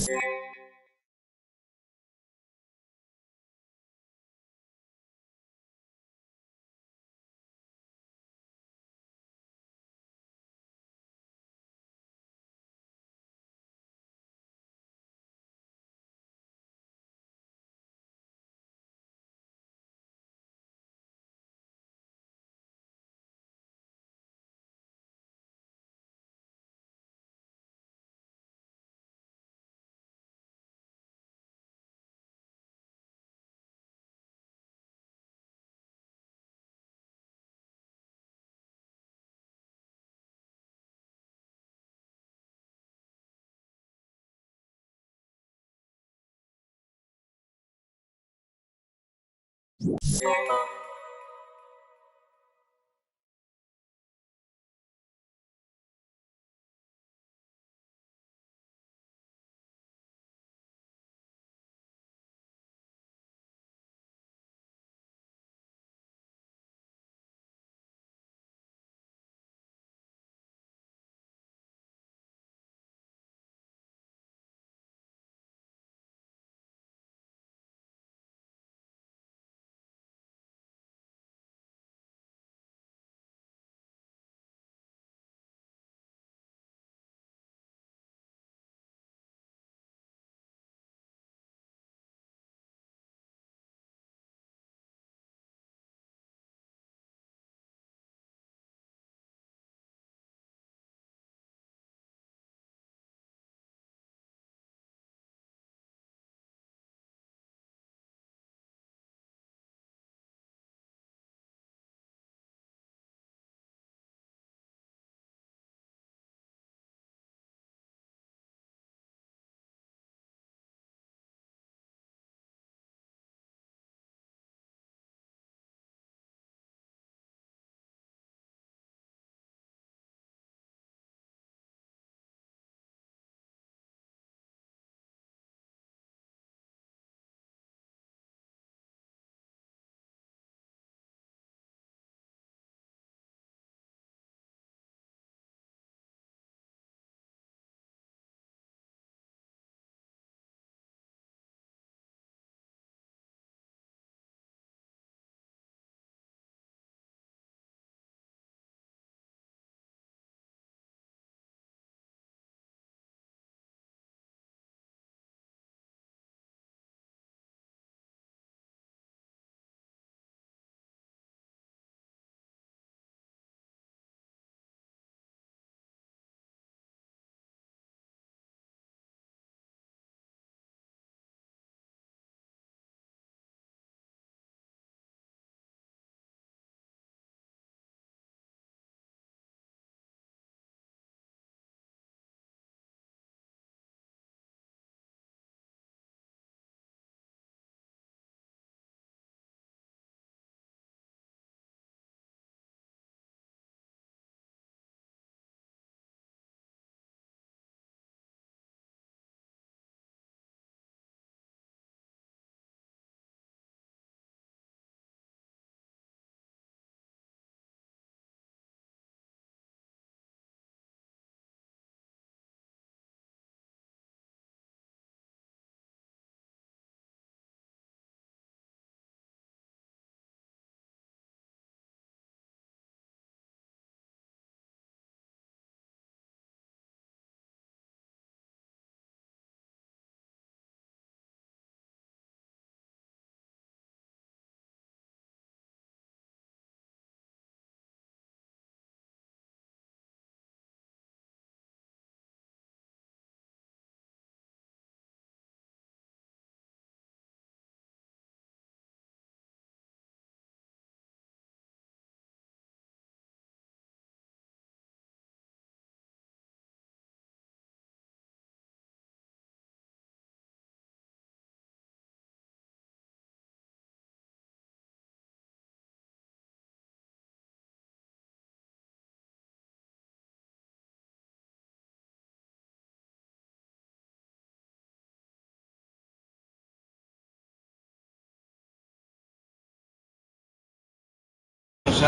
Shut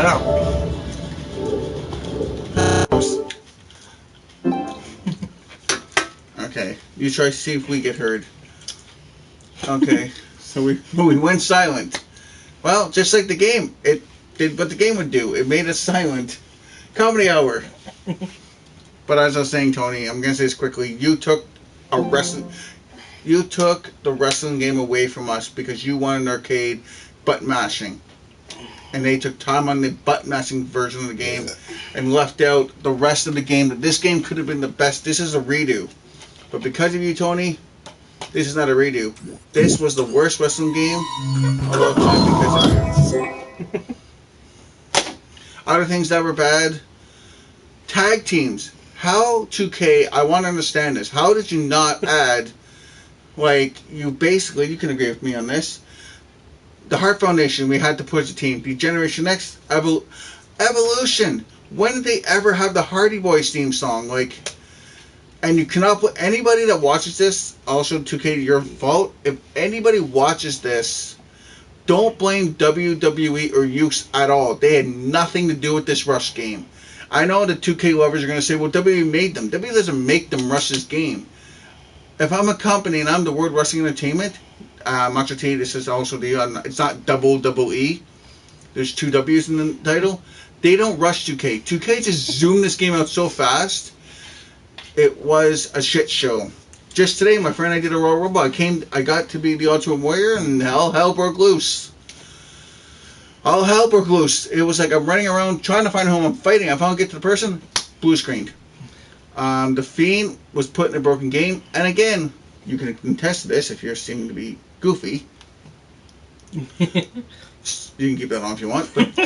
up. Okay. Okay, you try to see if we get heard. Okay, so we went silent. Well, just like the game, it did what the game would do. It made us silent. Comedy hour. But as I was saying, Tony, I'm gonna say this quickly. You took the wrestling game away from us because you wanted an arcade button mashing, and they took time on the button mashing version of the game and left out the rest of the game. That this game could have been the best. This is a redo, but because of you, Tony, this is not a redo. This was the worst wrestling game of all time because of you. Other things that were bad, tag teams. How, 2K, I want to understand this. How did you not add, like, you can agree with me on this. The Heart Foundation, we had to push the team. The Generation X, Evolution. When did they ever have the Hardy Boys theme song? Like, and you cannot put anybody that watches this, also 2K, your fault. If anybody watches this, don't blame WWE or Ukes at all. They had nothing to do with this Rush game. I know the 2K lovers are going to say, well, WWE made them. WWE doesn't make them rush this game. If I'm a company and I'm the World Wrestling Entertainment, Macho T, this is also it's not double E. There's 2 W's in the title. They don't rush 2K. 2K just zoomed this game out so fast. It was a shit show. Just today, my friend and I did a Royal Rumble. I got to be the Ultimate Warrior, and hell broke loose. All hell broke loose. It was like I'm running around trying to find who I'm fighting. I finally get to the person, blue screened. The Fiend was put in a broken game. And again, you can contest this if you're seeming to be goofy. You can keep that on if you want. But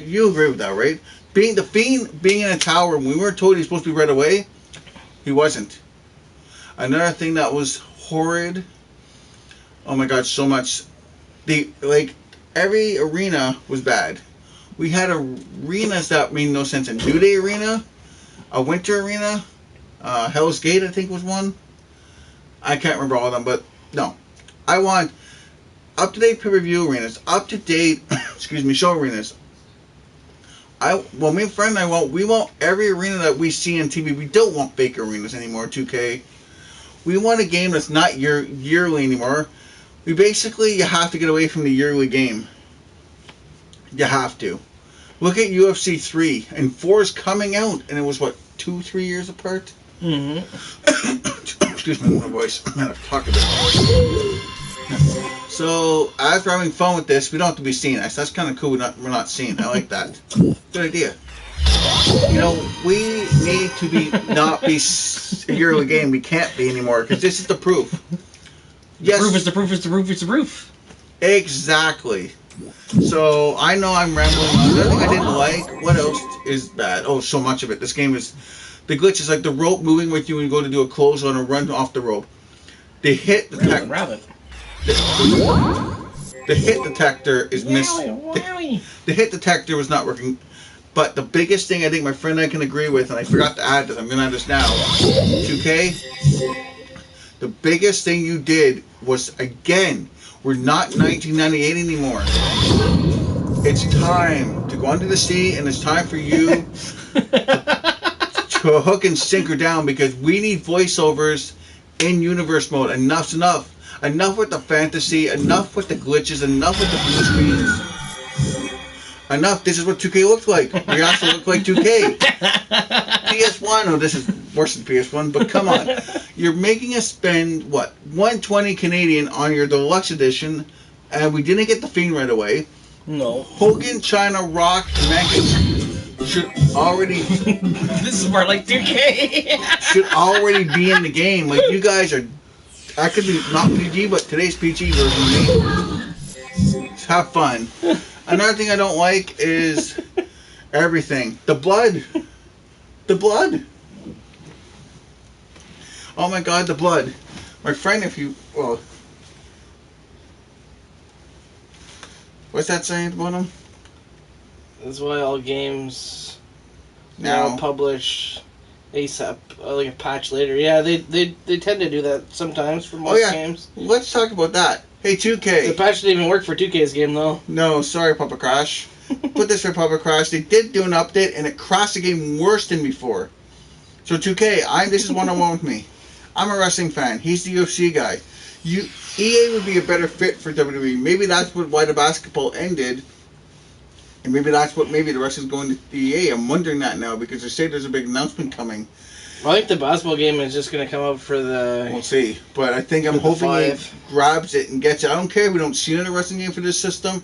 you agree with that, right? The Fiend being in a tower, when we weren't told he was supposed to be right away, he wasn't. Another thing that was horrid. Oh my god, so much. Every arena was bad. We had arenas that made no sense. A New Day arena, a Winter arena, Hell's Gate I think was one. I can't remember all of them, but no. I want up-to-date pay-per-view arenas, up-to-date, show arenas. Me and friend and I we want every arena that we see on TV. We don't want fake arenas anymore, 2K. We want a game that's not yearly anymore. You have to get away from the yearly game. You have to. Look at UFC 3, and 4 is coming out, and it was, 2-3 years apart? Mm-hmm. Excuse me, my voice. I'm going to talk a bit. So, as we're having fun with this, we don't have to be seeing this. That's kind of cool. We're not seeing. I like that. Good idea. We need to not be a yearly game. We can't be anymore, because this is the proof. Yes. The proof. Exactly. So, I know I'm rambling on. The other thing I didn't like, what else is bad? Oh, so much of it. This game is, the glitch is like the rope moving with you when you go to do a clothesline or run off the rope. The hit detector. The hit detector is missing. The hit detector was not working. But the biggest thing I think my friend and I can agree with, and I forgot to add this, I'm going to add this now. 2K, the biggest thing you did was, again, we're not 1998 anymore. It's time to go under the sea, and it's time for you to hook and sinker down, because we need voiceovers in universe mode. Enough's enough. Enough with the fantasy. Enough with the glitches. Enough with the blue screens. Enough. This is what 2K looks like. We also look like 2K. PS1. Oh, this is worse than PS1, but come on. You're making us spend, $120 Canadian on your deluxe edition, and we didn't get the Fiend right away. No. Hogan, China, Rock, and Mankind should already... This is more like 2K. should already be in the game. Like, you guys are... That could be not PG, but today's PG version of me. Have fun. Another thing I don't like is everything. The blood. The blood. Oh my god, the blood. My friend, what's that saying at the bottom? That's why all games now publish ASAP, like a patch later. Yeah, they tend to do that sometimes for most games. Let's talk about that. Hey, 2K. The patch didn't even work for 2K's game, though. No, sorry, Papa Crash. Put this for Papa Crash. They did do an update, and it crashed the game worse than before. So, 2K, this is one-on-one with me. I'm a wrestling fan. He's the UFC guy. EA would be a better fit for WWE. Maybe that's why the basketball ended. And maybe that's what maybe the rest is going to EA. I'm wondering that now because they say there's a big announcement coming. I think the basketball game is just going to come out for the... We'll see. But I think I'm hoping he grabs it and gets it. I don't care if we don't see another wrestling game for this system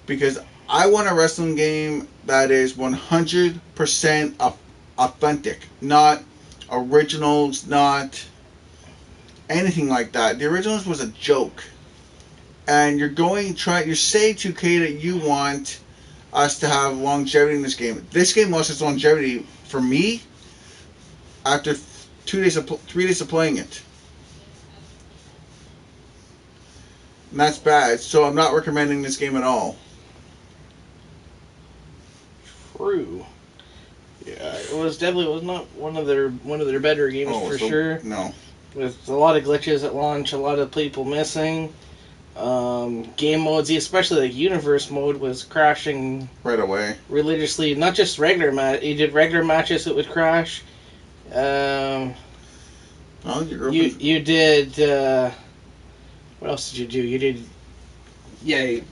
because I want a wrestling game that is 100% authentic. Not originals, not anything like that. The originals was a joke. And you say 2K that you want us to have longevity in this game. This game lost its longevity for me after 3 days of playing it. And that's bad, so I'm not recommending this game at all. True. Yeah, it was not one of their better games sure. No. With a lot of glitches at launch, a lot of people missing. Game modes, especially like universe mode, was crashing right away religiously. Not just regular you did regular matches, it would crash. You did. What else did you do? You did.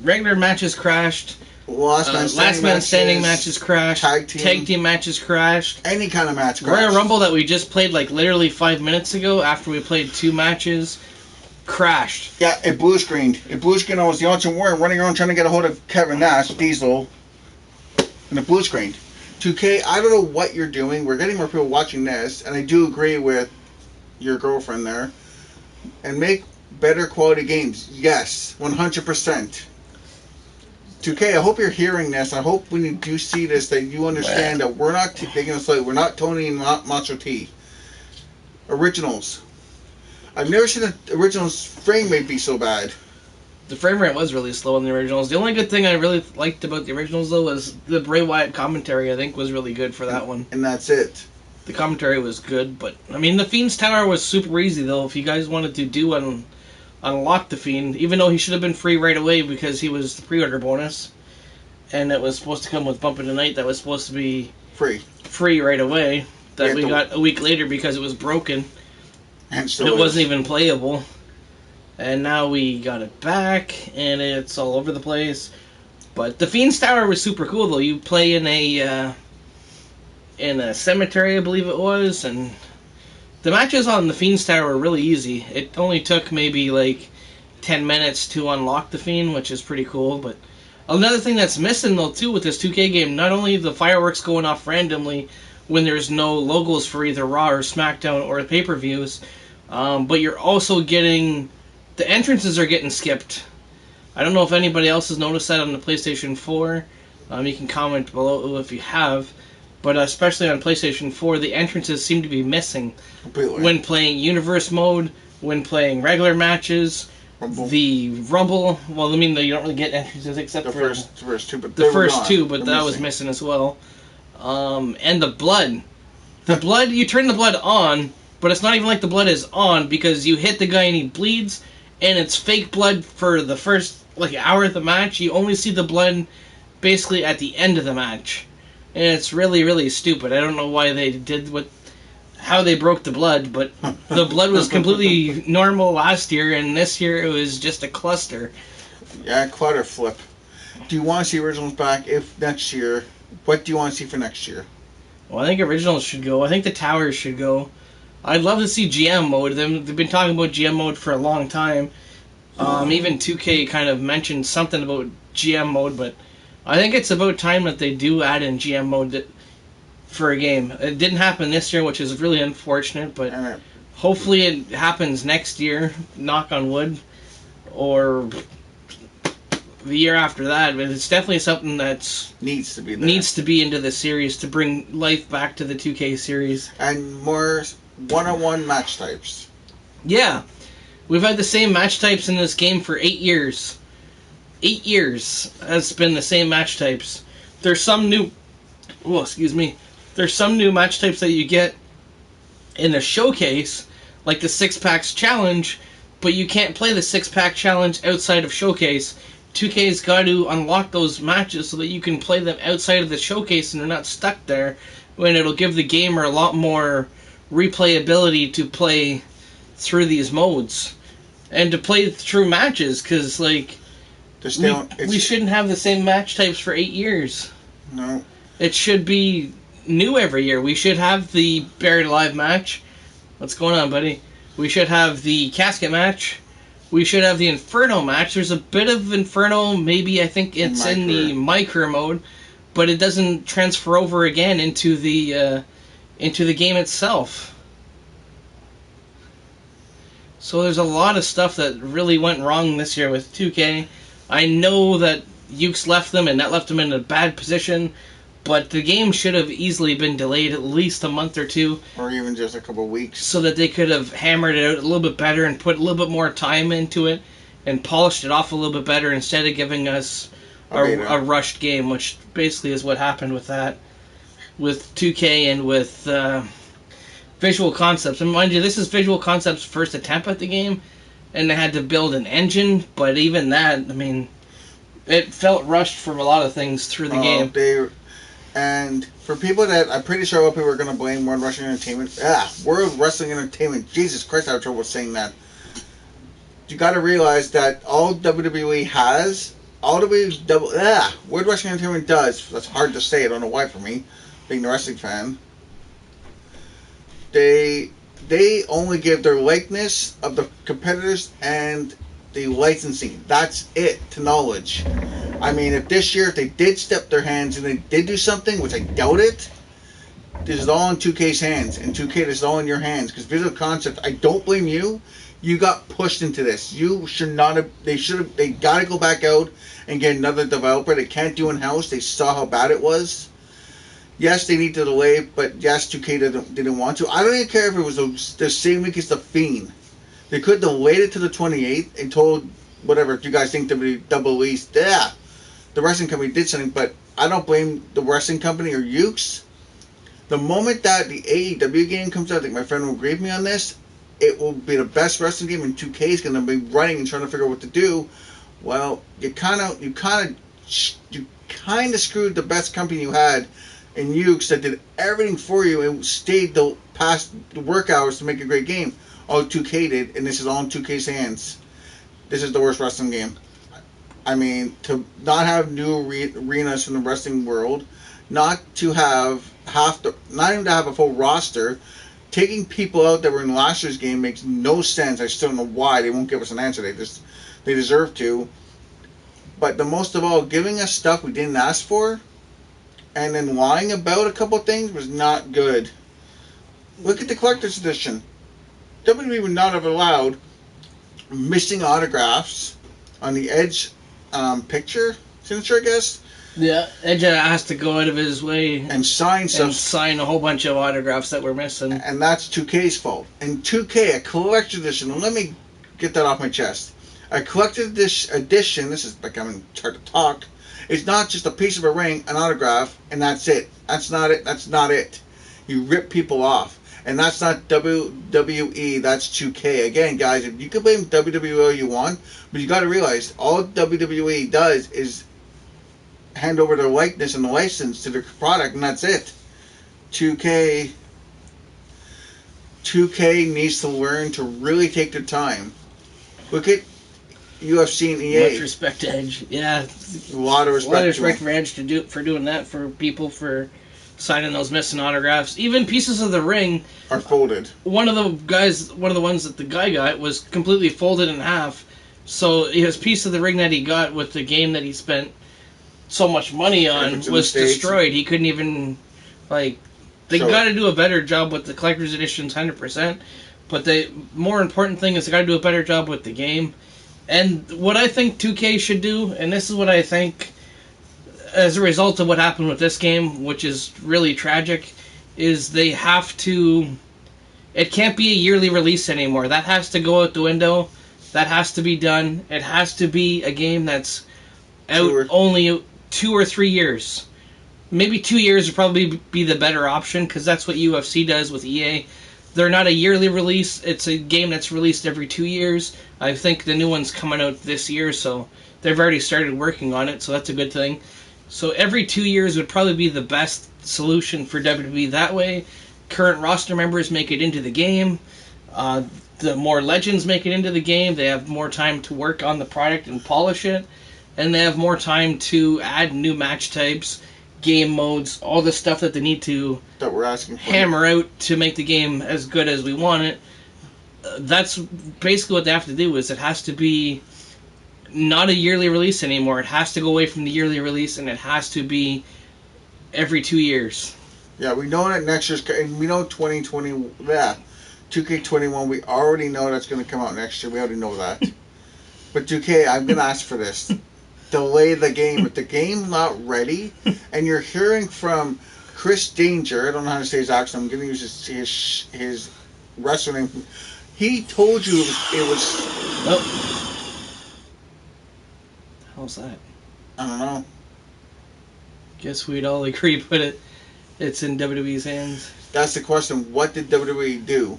Regular matches crashed. Last man standing matches crashed. Tag team matches crashed. Any kind of match crashed. Royal Rumble that we just played like literally 5 minutes ago after we played 2 matches. Crashed. Yeah, it blue screened. I was the Ultimate Warrior running around trying to get a hold of Kevin Nash, Diesel, and it blue screened. 2K, I don't know what you're doing. We're getting more people watching this, and I do agree with your girlfriend there. And make better quality games. Yes, 100%. 2K, I hope you're hearing this. I hope when you do see this that you understand that we're not taking a slight. We're not Tony and Macho T. Originals. I've never seen an original's frame rate be so bad. The frame rate was really slow in the originals. The only good thing I really liked about the originals, though, was the Bray Wyatt commentary, I think, was really good for that one. And that's it. The commentary was good, but, I mean, the Fiends Tower was super easy, though. If you guys wanted to unlock the Fiend, even though he should have been free right away because he was the pre-order bonus, and it was supposed to come with Bump of the Night that was supposed to be free right away, that we got a week later because it was broken. And it wasn't even playable. And now we got it back, and it's all over the place. But the Fiends Tower was super cool, though. You play in a cemetery, I believe it was, and the matches on the Fiends Tower were really easy. It only took maybe like 10 minutes to unlock the Fiend, which is pretty cool. But another thing that's missing, though, too, with this 2K game, not only the fireworks going off randomly when there's no logos for either Raw or SmackDown or the pay-per-views, but you're also getting... The entrances are getting skipped. I don't know if anybody else has noticed that on the PlayStation 4. You can comment below if you have. But especially on PlayStation 4, the entrances seem to be missing. Completely. When playing Universe mode, when playing regular matches, the Rumble... Well, I mean, you don't really get entrances except for... The first two, but that was missing as well. And the blood. The blood, you turn the blood on... But it's not even like the blood is on because you hit the guy and he bleeds, and it's fake blood for the first hour of the match. You only see the blood basically at the end of the match, and it's really, really stupid. I don't know why they did how they broke the blood, but the blood was completely normal last year, and this year it was just a cluster. Yeah, clutter flip. Do you want to see originals back? If next year, what do you want to see for next year? Well, I think originals should go. I think the towers should go. I'd love to see GM mode. They've been talking about GM mode for a long time. Even 2K kind of mentioned something about GM mode, but I think it's about time that they do add in GM mode for a game. It didn't happen this year, which is really unfortunate, but hopefully it happens next year, knock on wood, or the year after that. But it's definitely something that needs to be into the series to bring life back to the 2K series. And more one-on-one match types. Yeah. We've had the same match types in this game for 8 years. 8 years has been the same match types. There's some new... Oh, excuse me. There's some new match types that you get in the showcase, like the 6-Packs Challenge, but you can't play the 6-Pack Challenge outside of showcase. 2K's got to unlock those matches so that you can play them outside of the showcase and they're not stuck there, when it'll give the gamer a lot more replayability to play through these modes and to play through matches, because like we shouldn't have the same match types for 8 years. No. It should be new every year. We should have the Buried Alive match. What's going on, buddy? We should have the Casket match. We should have the Inferno match. There's a bit of Inferno, maybe I think it's in the micro mode, but it doesn't transfer over again into the game itself. So there's a lot of stuff that really went wrong this year with 2K. I know that Ukes left them, and that left them in a bad position, but the game should have easily been delayed at least a month or two. Or even just a couple of weeks. So that they could have hammered it out a little bit better and put a little bit more time into it and polished it off a little bit better instead of giving us a rushed game, which basically is what happened with that. With 2K and with Visual Concepts. And mind you, this is Visual Concepts' first attempt at the game, and they had to build an engine, but even that, I mean, it felt rushed from a lot of things through the game. And for people that, I'm pretty sure a lot of people are going to blame World Wrestling Entertainment. World Wrestling Entertainment. Jesus Christ, I have trouble saying that. You got to realize that all WWE has, World Wrestling Entertainment does. That's hard to say. I don't know why for me, being a wrestling fan. They only give their likeness of the competitors and the licensing. That's it to knowledge. I mean, if this year, if they did step their hands and they did do something, which I doubt it, this is all in 2K's hands. And 2K, this is all in your hands. Because Visual Concepts, I don't blame you. You got pushed into this. You should not have, they got to go back out and get another developer. They can't do in-house. They saw how bad it was. Yes, they need to delay, but yes, 2K didn't want to. I don't even care if it was the same week as The Fiend. They could have delayed it to the 28th and told, whatever, if you guys think WWE, the wrestling company did something, but I don't blame the wrestling company or Ukes. The moment that the AEW game comes out, I think my friend will agree with me on this, it will be the best wrestling game, and 2K is going to be running and trying to figure out what to do. Well, you kind of screwed the best company you had in Ukes that did everything for you and stayed past the work hours to make a great game. All 2K did, and this is all in 2K's hands. This is the worst wrestling game. I mean, to not have new arenas from the wrestling world, not to have not even to have a full roster, taking people out that were in last year's game makes no sense. I still don't know why. They won't give us an answer. They deserve to. But the most of all, giving us stuff we didn't ask for, and then lying about a couple things was not good. Look at the collector's edition. WWE would not have allowed missing autographs on the Edge signature, I guess. Yeah, Edge has to go out of his way and sign stuff. And sign a whole bunch of autographs that were missing. And that's 2K's fault. And 2K, a collector's edition, and let me get that off my chest. A collector's edition, this is becoming hard to talk, it's not just a piece of a ring, an autograph, and that's it. That's not it. That's not it. You rip people off. And that's not WWE, that's 2K. Again, guys, if you can blame WWE all you want, but you got to realize, all WWE does is hand over their likeness and the license to their product, and that's it. 2K needs to learn to really take their time. Look at UFC and EA. Much respect to Edge. Yeah. A lot of respect for Edge for doing that, for people, for signing those missing autographs. Even pieces of the ring are folded. One of the ones that the guy got was completely folded in half. So his piece of the ring that he got with the game that he spent so much money on was destroyed. He couldn't even, they got to do a better job with the collector's editions 100%. But the more important thing is they got to do a better job with the game. And what I think 2K should do, and this is what I think as a result of what happened with this game, which is really tragic, is they have to... It can't be a yearly release anymore. That has to go out the window. That has to be done. It has to be a game that's out only 2 or 3 years. Maybe 2 years would probably be the better option, because that's what UFC does with EA. They're not a yearly release. It's a game that's released every 2 years. I think the new one's coming out this year, so they've already started working on it, so that's a good thing. So every 2 years would probably be the best solution for WWE. That way, current roster members make it into the game. the more legends make it into the game, they have more time to work on the product and polish it, and they have more time to add new match types, game modes, all the stuff that they need to that we're asking for. Hammer out to make the game as good as we want it. That's basically what they have to do. Is it has to be not a yearly release anymore. It has to go away from the yearly release, and it has to be every 2 years. Yeah, we know that next year's, and we know 2020. Yeah, 2K21. We already know that's going to come out next year. We already know that. But 2K, I'm going to ask for this. Delay the game. If the game's not ready, and you're hearing from Chris Danger, I don't know how to say his accent, I'm going to use his wrestler name. He told you it was. Oh. How's that? I don't know. Guess we'd all agree, but it's in WWE's hands. That's the question. What did WWE do?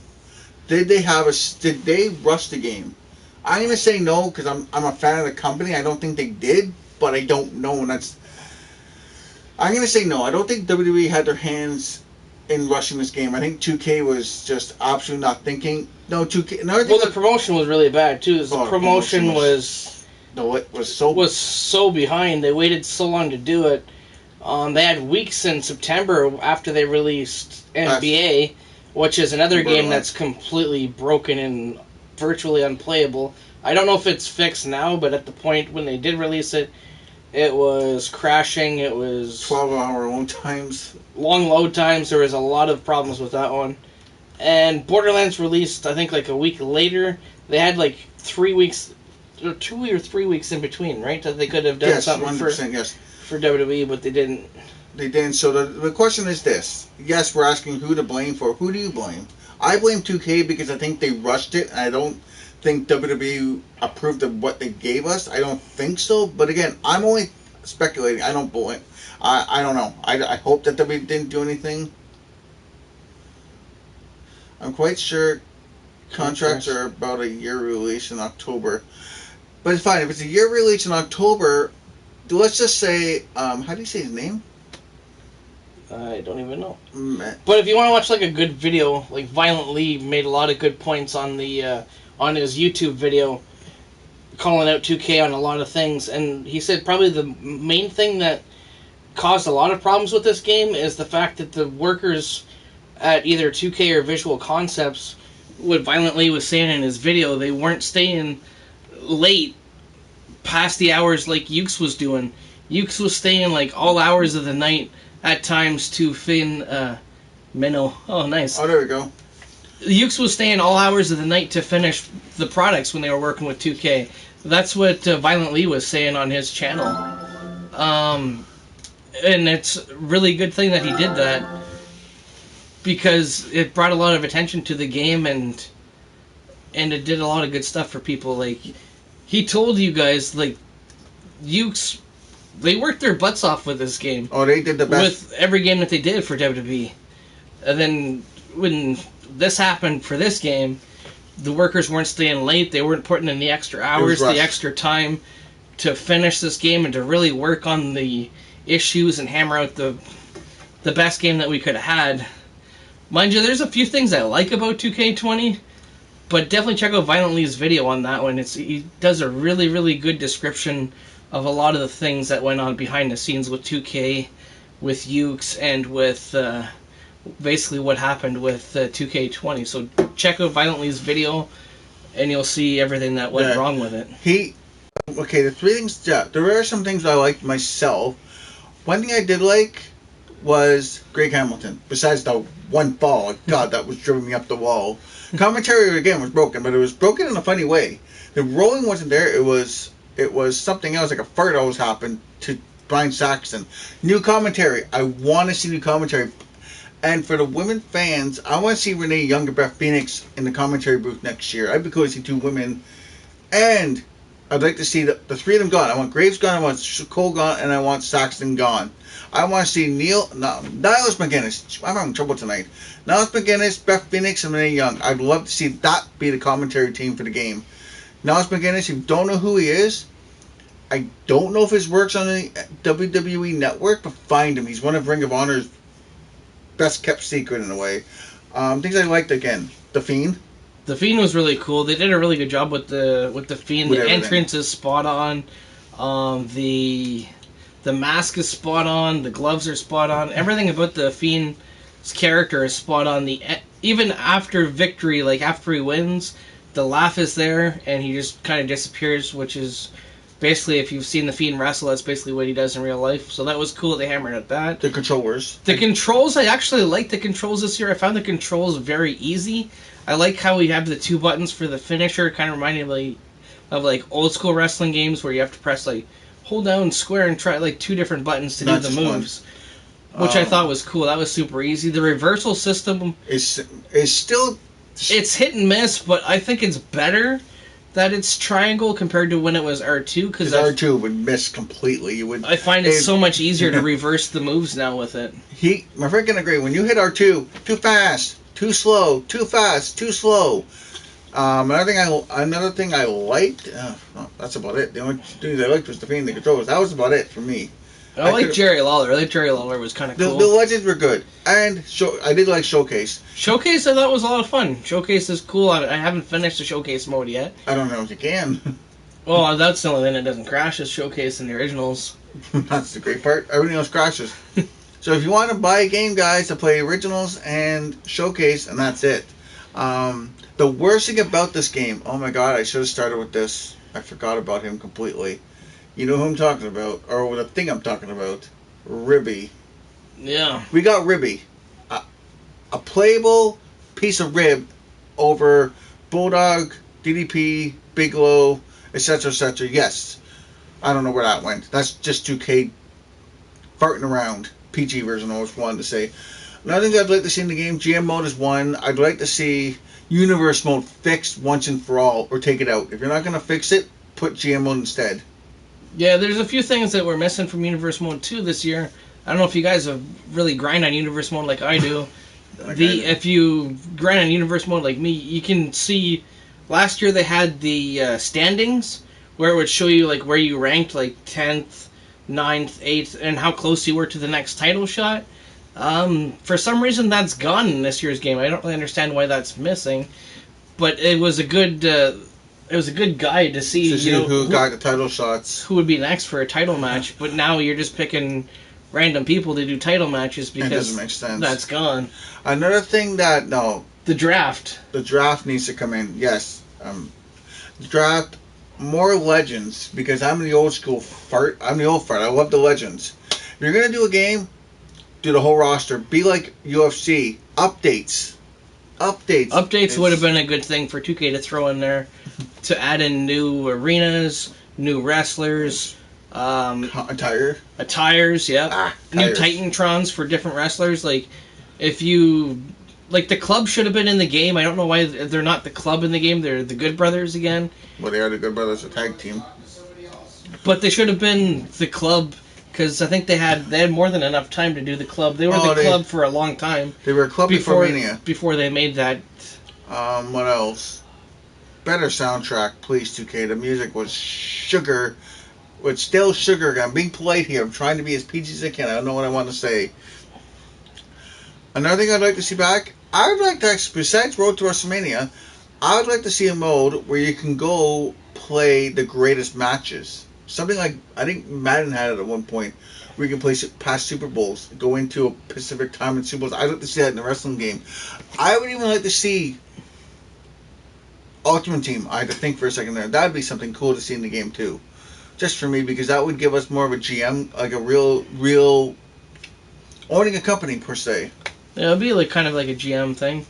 Did they rush the game? I'm gonna say no because I'm a fan of the company. I don't think they did, but I don't know, and I'm gonna say no. I don't think WWE had their hands in rushing this game. I think 2K was just absolutely not thinking. No, 2K. The promotion was really bad too. The promotion was so behind. They waited so long to do it. They had weeks in September after they released NBA, which is another game that's completely broken and virtually unplayable. I don't know if it's fixed now, but at the point when they did release it, it was crashing. It was 12-hour load times. Long load times. There was a lot of problems with that one. And Borderlands released, I think, like a week later. They had like 3 weeks, 2 or 3 weeks in between, right? That they could have done something 100%, for WWE, but they didn't. They didn't. So the question is this. Yes, we're asking who to blame for. Who do you blame? I blame 2K because I think they rushed it. I don't think WWE approved of what they gave us. I don't think so. But again, I'm only speculating. I don't blame. I don't know. I hope that WWE didn't do anything. I'm quite sure contracts are about a year release in October. But it's fine. If it's a year release in October, let's just say, how do you say his name? I don't even know. But if you want to watch like a good video, like Violent Lee made a lot of good points on the on his YouTube video, calling out 2K on a lot of things, and he said probably the main thing that caused a lot of problems with this game is the fact that the workers at either 2K or Visual Concepts, what Violent Lee was saying in his video, they weren't staying late past the hours like Ukes was doing. Ukes was staying like all hours of the night at times to Minnow. Oh, nice. Oh, there we go. Ukes was staying all hours of the night to finish the products when they were working with 2K. That's what Violent Lee was saying on his channel. And it's a really good thing that he did that because it brought a lot of attention to the game and it did a lot of good stuff for people. Like, he told you guys, like, Ukes, they worked their butts off with this game. Oh, they did the best. With every game that they did for WWE. And then when this happened for this game, the workers weren't staying late. They weren't putting in the extra hours, the extra time to finish this game and to really work on the issues and hammer out the best game that we could have had. Mind you, there's a few things I like about 2K20, but definitely check out Violent Lee's video on that one. He does a really, really good description of a lot of the things that went on behind the scenes with 2K, with Ukes, and with basically what happened with 2K20. So check out Violent Lee's video, and you'll see everything that went wrong with it. The three things, there are some things I liked myself. One thing I did like was Greg Hamilton, besides the one fall. God, that was driving me up the wall. Commentary, again, was broken, but it was broken in a funny way. The rolling wasn't there. It was something else, like a fart always happened to Brian Saxton. New commentary. I want to see new commentary. And for the women fans, I want to see Renee Young and Beth Phoenix in the commentary booth next year. I'd be cool to see two women. And I'd like to see the three of them gone. I want Graves gone, I want Cole gone, and I want Saxton gone. I want to see Niles McGuinness. I'm having trouble tonight. Niles McGuinness, Beth Phoenix, and Renee Young. I'd love to see that be the commentary team for the game. Niles McGuinness, if you don't know who he is, I don't know if his work's on the WWE Network, but find him. He's one of Ring of Honor's best kept secret in a way. Things I liked, again, The Fiend. The Fiend was really cool. They did a really good job with the Fiend. With the everything. entrance is spot on. The mask is spot on. The gloves are spot on. Everything about the Fiend's character is spot on. Even after victory, like after he wins, the laugh is there, and he just kind of disappears, which is basically, if you've seen the Fiend wrestle, that's basically what he does in real life. So that was cool. They hammered at that. The controllers. The controls, I actually like the controls this year. I found the controls very easy. I like how we have the 2 buttons for the finisher, kind of reminding me of like old school wrestling games where you have to press like hold down square and try like 2 different buttons to Not do the just moves, which I thought was cool. That was super easy. The reversal system is still. it's hit and miss, but I think it's better that it's triangle compared to when it was R2 Because R2 would miss completely. You would. I find it so much easier to reverse the moves now with it. My friend can agree. When you hit R2, too fast, too slow, too fast, too slow. Another thing I liked. That's about it. The only thing I liked was the Fiend, the controllers. That was about it for me. I like Jerry Lawler. I think Jerry Lawler was kind of cool. The legends were good, and I did like Showcase. Showcase I thought was a lot of fun. Showcase is cool. I haven't finished the Showcase mode yet. I don't know if you can. Well, that's the only thing that doesn't crash is Showcase in the originals. That's the great part. Everything else crashes. So if you want to buy a game, guys, to play originals and Showcase, and that's it. The worst thing about this game, oh my god, I should have started with this. I forgot about him completely. You know who I'm talking about, or the thing I'm talking about. Ribby. Yeah. We got Ribby. A playable piece of rib over Bulldog, DDP, Bigelow, etc., etc. Yes. I don't know where that went. That's just 2K farting around. PG version, I was wanted to say. Another thing I'd like to see in the game, GM mode is one. I'd like to see universe mode fixed once and for all, or take it out. If you're not going to fix it, put GM mode instead. Yeah, there's a few things that we're missing from Universe Mode 2 this year. I don't know if you guys have really grind on Universe Mode like I do. If you grind on Universe Mode like me, you can see last year they had the standings where it would show you like where you ranked, like 10th, 9th, 8th, and how close you were to the next title shot. For some reason that's gone in this year's game. I don't really understand why that's missing, but it was a good guide to see, who got the title shots, who would be next for a title match. But now you're just picking random people to do title matches because it doesn't make sense. That's gone. Another thing the draft needs to come in. Yes, draft more legends, because I'm the old school fart. I love the legends. If you're gonna do a game, do the whole roster. Be like UFC. Updates would have been a good thing for 2K to throw in there, to add in new arenas, new wrestlers, attires, yeah, new Titantrons for different wrestlers. Like, if you the Club should have been in the game. I don't know why they're not the Club in the game. They're the Good Brothers again. Well, they are the Good Brothers, a tag team. But they should have been the Club, because I think they had more than enough time to do the Club. They were Club for a long time. They were a Club before Mania. Before they made that. What else? Better soundtrack, please, 2K. The music was sugar. It's still sugar. I'm being polite here. I'm trying to be as PG as I can. I don't know what I want to say. Another thing I'd like to see back, I would like to, besides Road to WrestleMania, I would like to see a mode where you can go play the greatest matches. Something like, I think Madden had it at one point, where you can play past Super Bowls, go into a Pacific time in Super Bowls. I'd like to see that in a wrestling game. I would even like to see Ultimate Team. I had to think for a second there. That would be something cool to see in the game too. Just for me, because that would give us more of a GM, like a real owning a company per se. Yeah, it'd be kind of like a GM thing.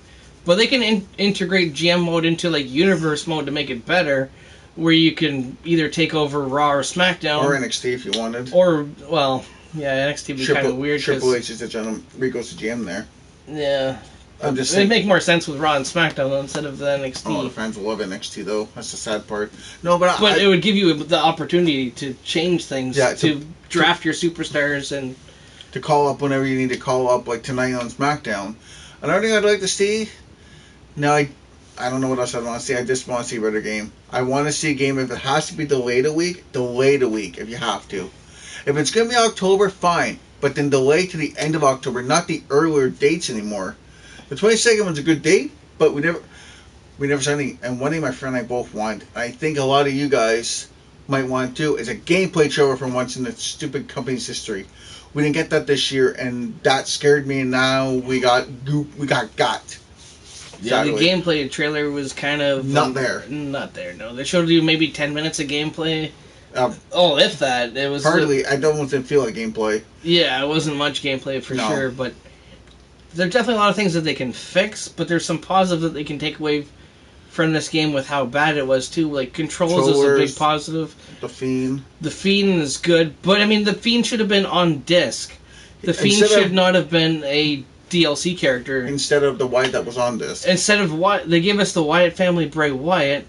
But they can integrate GM mode into universe mode to make it better, where you can either take over Raw or SmackDown. Or NXT if you wanted. Or, well, yeah, NXT would be kind of weird. Triple H is the gentleman. Rico's the GM there. Yeah. I'm just It'd make more sense with Raw and SmackDown instead of the NXT. Oh, the fans will love NXT though. That's the sad part. No, but it would give you the opportunity to change things, to draft your superstars and to call up whenever you need to call up, like tonight on SmackDown. Another thing I'd like to see. Now I don't know what else I want to see. I just want to see a better game. I want to see a game, if it has to be delayed a week if you have to. If it's going to be October, fine. But then delay to the end of October, not the earlier dates anymore. The 22nd was a good date, but We never saw any, and one thing my friend and I both want, I think a lot of you guys might want to, is a gameplay trailer for once in the stupid company's history. We didn't get that this year, and that scared me, and now we got got. Yeah, the gameplay trailer was kind of... Not there. Not there, no. They showed you maybe 10 minutes of gameplay. If that. It was... Hardly. I don't want to feel like gameplay. Yeah, it wasn't much gameplay for sure, but there's definitely a lot of things that they can fix, but there's some positive that they can take away from this game with how bad it was, too. Like, controls is a big positive. The Fiend. The Fiend is good, but, I mean, the Fiend should have been on disc. The Fiend should not have been a DLC character. Instead of the Wyatt that was on disc. Instead of Wyatt, they gave us the Wyatt family Bray Wyatt,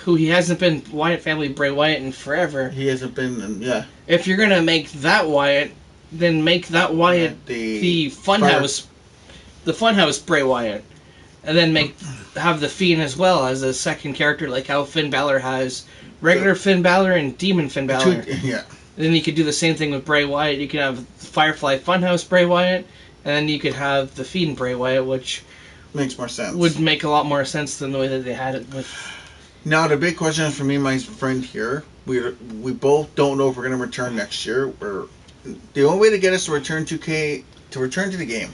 who he hasn't been Wyatt family Bray Wyatt in forever. He hasn't been, yeah. If you're going to make that Wyatt, then make that Wyatt the Funhouse Bray Wyatt. And then have the Fiend as well as a second character, like how Finn Balor has regular Finn Balor and Demon Finn Balor. Yeah. And then you could do the same thing with Bray Wyatt. You could have Firefly Funhouse Bray Wyatt, and then you could have the Fiend Bray Wyatt, which makes more sense. Would make a lot more sense than the way that they had it with. Now the big question is for me and my friend here. We both don't know if we're going to return next year. The only way to get us to return to the game.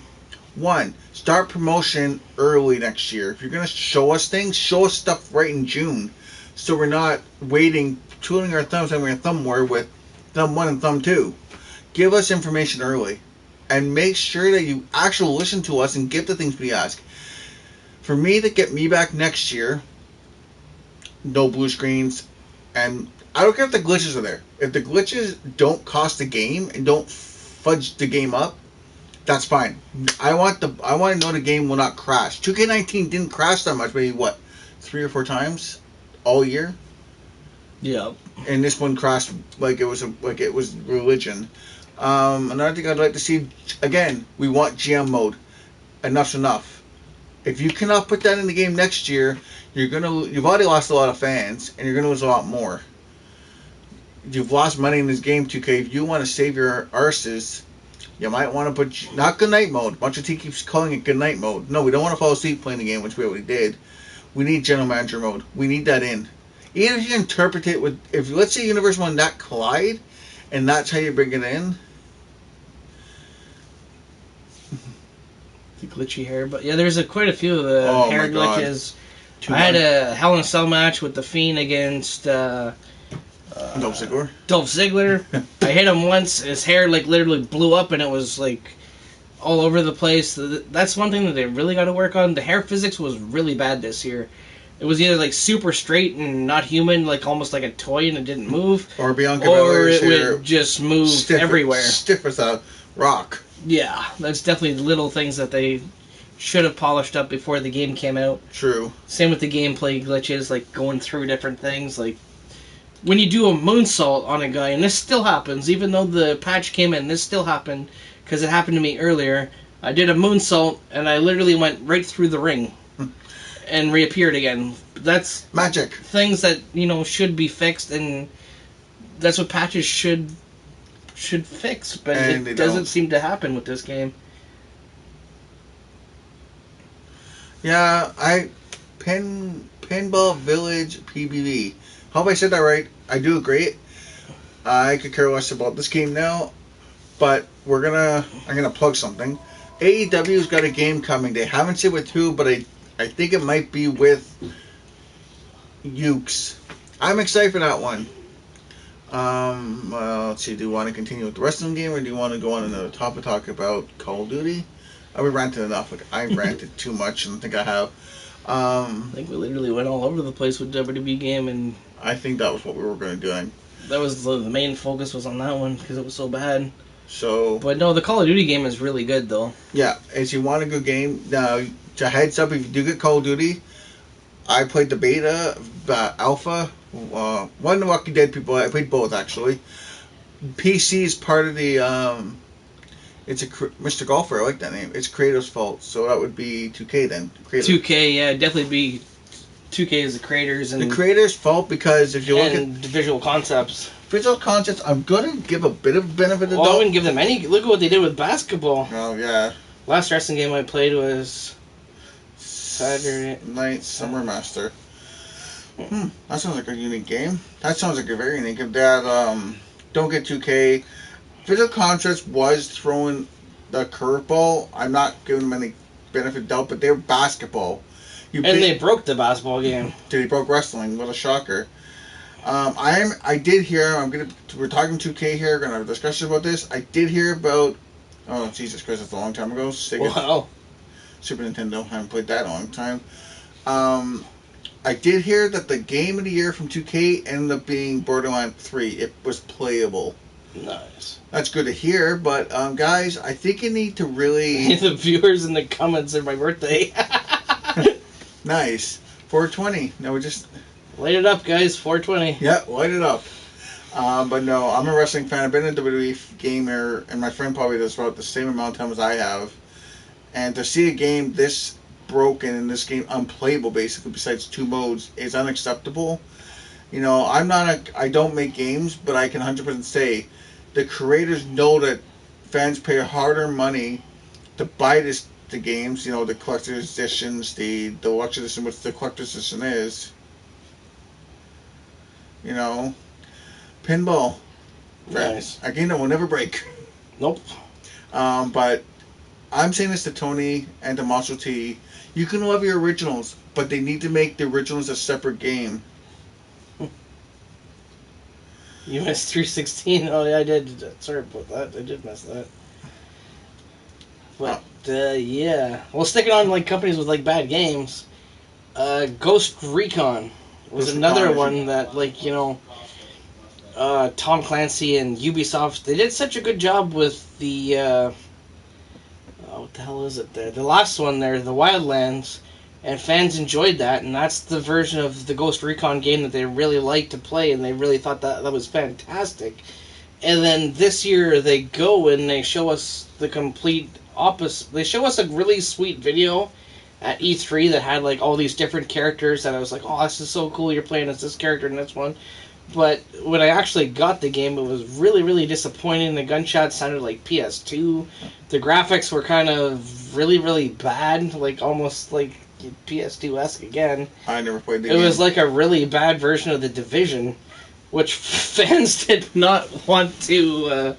One, start promotion early next year. If you're going to show us things, show us stuff right in June. So we're not waiting, twiddling our thumbs, having a thumb war with thumb 1 and thumb 2. Give us information early. And make sure that you actually listen to us and give the things we ask. For me to get me back next year, no blue screens, and I don't care if the glitches are there. If the glitches don't cost the game and don't fudge the game up, that's fine. I want to know the game will not crash. 2K19 didn't crash that much, maybe 3 or 4 times all year. Yeah. And this one crashed like it was religion. Another thing I'd like to see, again, we want GM mode. Enough's enough. If you cannot put that in the game next year, you've already lost a lot of fans, and you're gonna lose a lot more. You've lost money in this game, 2K. If you want to save your arses, you might want to put not goodnight mode. Bunch of T keeps calling it goodnight mode. No, we don't want to fall asleep playing the game, which we already did. We need general manager mode. We need that in. Even if you interpret it with, if let's say Universe 1 that collide, and that's how you bring it in. The glitchy hair, but yeah, there's quite a few of the hair glitches. I had a Hell in a Cell match with the Fiend against Dolph Ziggler. Dolph Ziggler. I hit him once. His hair literally blew up, and it was all over the place. That's one thing that they really got to work on. The hair physics was really bad this year. It was either super straight and not human, almost like a toy, and it didn't move, or Bianca Belair's hair would just move everywhere, stiff as a rock. Yeah, that's definitely little things that they should have polished up before the game came out. True. Same with the gameplay glitches, going through different things, when you do a moonsault on a guy, and this still happens, even though the patch came in, this still happened, because it happened to me earlier. I did a moonsault, and I literally went right through the ring, and reappeared again. That's magic. Things that, should be fixed, and that's what patches should fix, but it doesn't seem to happen with this game. Yeah, Pinball Village PBV. Hope I said that right. I do agree. I could care less about this game now, but I'm gonna plug something. AEW's got a game coming. They haven't said with who, but I think it might be with Ukes. I'm excited for that one. Well, let's see. Do you want to continue with the rest of the game, or do you want to go on another topic, talk about Call of Duty? We ranted enough. I ranted too much, and I think I have. I think we literally went all over the place with WWE game, and I think that was what we were going to do. That was the main focus was on that one because it was so bad. So, but no, the Call of Duty game is really good though. Yeah, if you want a good game, now to heads up, if you do get Call of Duty, I played the beta, alpha. One of the Walking Dead people. I played both actually. PC is part of the. It's Mr. Golfer. I like that name. It's Kratos' fault, so that would be 2K then. Kratos. 2K, yeah, definitely be 2K is the creators and the creators' fault because if you look at Visual Concepts. Visual Concepts, I'm gonna give a bit of benefit of the doubt. I wouldn't give them any. Look at what they did with basketball. Oh yeah. Last wrestling game I played was Saturday Night Summer Master. That sounds like a unique game. That sounds like a very unique game. That, don't get 2K. Physical Contrast was throwing the curveball. I'm not giving them any benefit of doubt, but they're basketball. They broke the basketball game. They broke wrestling. What a shocker. I did hear. We're talking 2K here. Gonna have a discussion about this. I did hear about. Oh Jesus Christ! That's a long time ago. Sega, Wow. Super Nintendo. Haven't played that in a long time. I did hear that the game of the year from 2K ended up being Borderlands 3. It was playable. Nice. That's good to hear, but guys, I think you need to really. The viewers in the comments are my birthday. Nice. 420. No, we just. Light it up, guys. 420. Yeah, light it up. But no, I'm a wrestling fan. I've been a WWE gamer, and my friend probably does about the same amount of time as I have. And to see a game this broken and this game unplayable, basically, besides 2 modes, is unacceptable. You know, I don't make games, but I can 100% say the creators know that fans pay hard-earned money to buy the games. You know, the collector's editions, the deluxe edition, which the collector's edition is. You know, pinball. Nice. A game that will never break. Nope. But I'm saying this to Tony and to Monster T. You can love your originals, but they need to make the originals a separate game. You missed 316. Oh, yeah, I did. Sorry about that. I did miss that. But, yeah. Well, sticking on, like, companies with, like, bad games, Ghost Recon was another one that, like, you know, Tom Clancy and Ubisoft, they did such a good job with the, what the hell is it there? The last one there, the Wildlands, and fans enjoyed that, and that's the version of the Ghost Recon game that they really liked to play, and they really thought that was fantastic. And then this year they go and they show us the complete opposite. They show us a really sweet video at E3 that had like all these different characters, and I was like, oh, this is so cool, you're playing as this character and this one. But when I actually got the game, it was really, really disappointing. The gunshots sounded like PS2. The graphics were kind of really, really bad, like almost like PS2-esque again. I never played the game. It was like a really bad version of The Division, which fans did not want to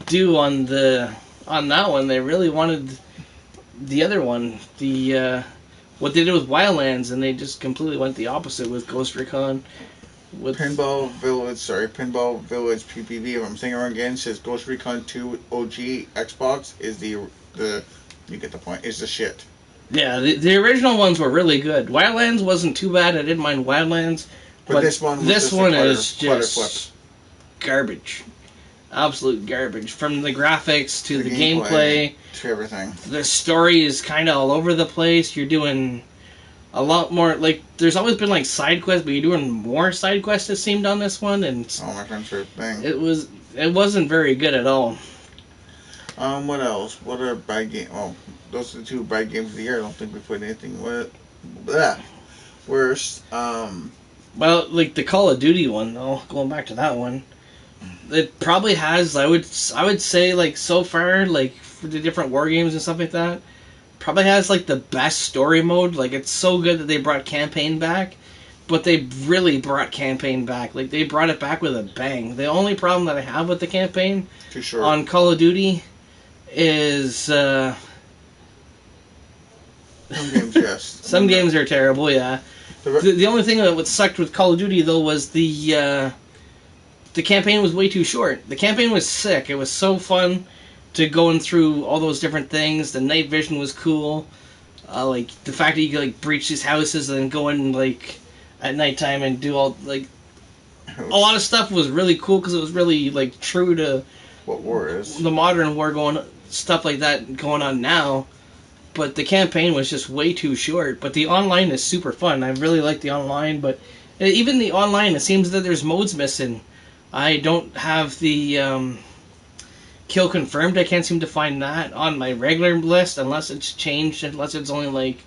do on that one. They really wanted the other one, what they did with Wildlands, and they just completely went the opposite with Ghost Recon. With Pinball Village PPV, if I'm saying it wrong again, says Ghost Recon 2 OG Xbox is the you get the point, is the shit. Yeah, the original ones were really good. Wildlands wasn't too bad. I didn't mind Wildlands. But this one is just garbage. Absolute garbage. From the graphics to the gameplay to everything. The story is kind of all over the place. You're doing a lot more, like, there's always been like side quests, but you're doing more side quests, it seemed, on this one, and my friend's favorite thing. It wasn't very good at all. What else? What are bad games? Well, those are the 2 bad games of the year. I don't think we played anything worse. Well, like the Call of Duty one, though, going back to that one, it probably has, I would say, like, so far, like, for the different war games and stuff like that, probably has, like, the best story mode. Like, it's so good that they brought campaign back, but they really brought campaign back. Like, they brought it back with a bang. The only problem that I have with the campaign on Call of Duty is some games, yes. Some games are terrible, yeah. The only thing that sucked with Call of Duty, though, was the campaign was way too short. The campaign was sick. It was so fun to going through all those different things. The night vision was cool. Like, the fact that you could, like, breach these houses and then go in, like, at nighttime and do all, like, a lot of stuff was really cool because it was really, like, true to what war is. The modern war stuff like that going on now. But the campaign was just way too short. But the online is super fun. I really like the online, but even the online, it seems that there's modes missing. I don't have the kill confirmed. I can't seem to find that on my regular list unless it's changed, unless it's only like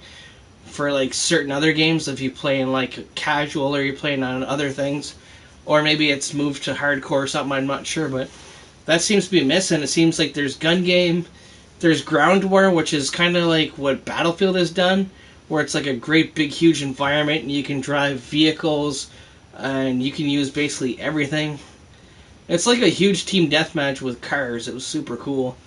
for like certain other games if you play in like casual or you're playing on other things. Or maybe it's moved to hardcore or something, I'm not sure, but that seems to be missing. It seems like there's gun game, There's Ground War, which is kind of like what Battlefield has done, where it's like a great big huge environment and you can drive vehicles and you can use basically everything. It's like a huge team deathmatch with cars. It was super cool.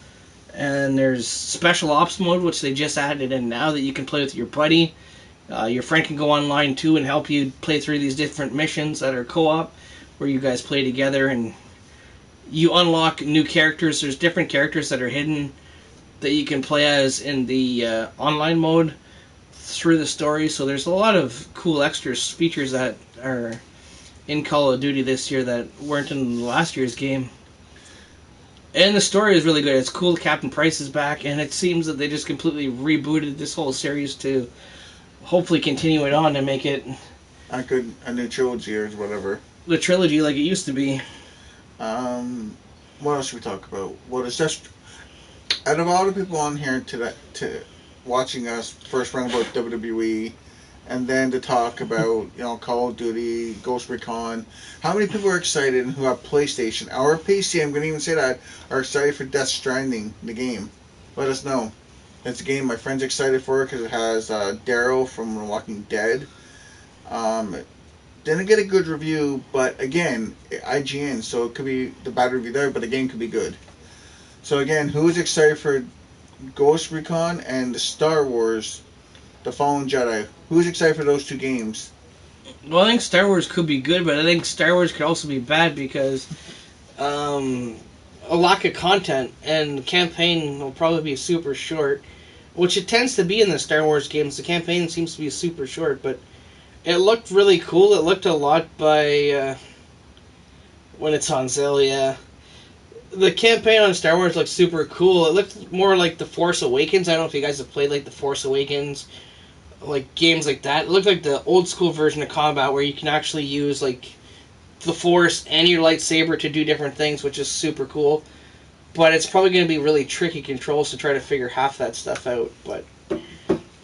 And there's Special Ops mode, which they just added in now, that you can play with your buddy. Your friend can go online too and help you play through these different missions that are co-op, where you guys play together and you unlock new characters. There's different characters that are hidden that you can play as in the online mode through the story. So there's a lot of cool extra features that are in Call of Duty this year that weren't in last year's game. And the story is really good. It's cool Captain Price is back, and it seems that they just completely rebooted this whole series to hopefully continue it on and make it a new trilogy or whatever. The trilogy like it used to be. What else should we talk about? Well, it's just out of all the people on here to watching us first round about WWE, and then to talk about Call of Duty, Ghost Recon. How many people are excited who have PlayStation or PC? I'm going to even say that are excited for Death Stranding, the game. Let us know. It's a game my friend's excited for because it has Daryl from The Walking Dead. Didn't get a good review, but again, IGN, so it could be the bad review there, but the game could be good. So again, who is excited for Ghost Recon and the Star Wars, The Fallen Jedi? Who's excited for those two games? Well, I think Star Wars could be good, but I think Star Wars could also be bad because a lack of content, and the campaign will probably be super short, which it tends to be in the Star Wars games. The campaign seems to be super short, but it looked really cool. It looked a lot by when it's on sale, yeah. The campaign on Star Wars looked super cool. It looked more like The Force Awakens. I don't know if you guys have played like The Force Awakens, like games like that. It looked like the old school version of combat where you can actually use like the Force and your lightsaber to do different things, which is super cool. But it's probably going to be really tricky controls to try to figure half that stuff out. But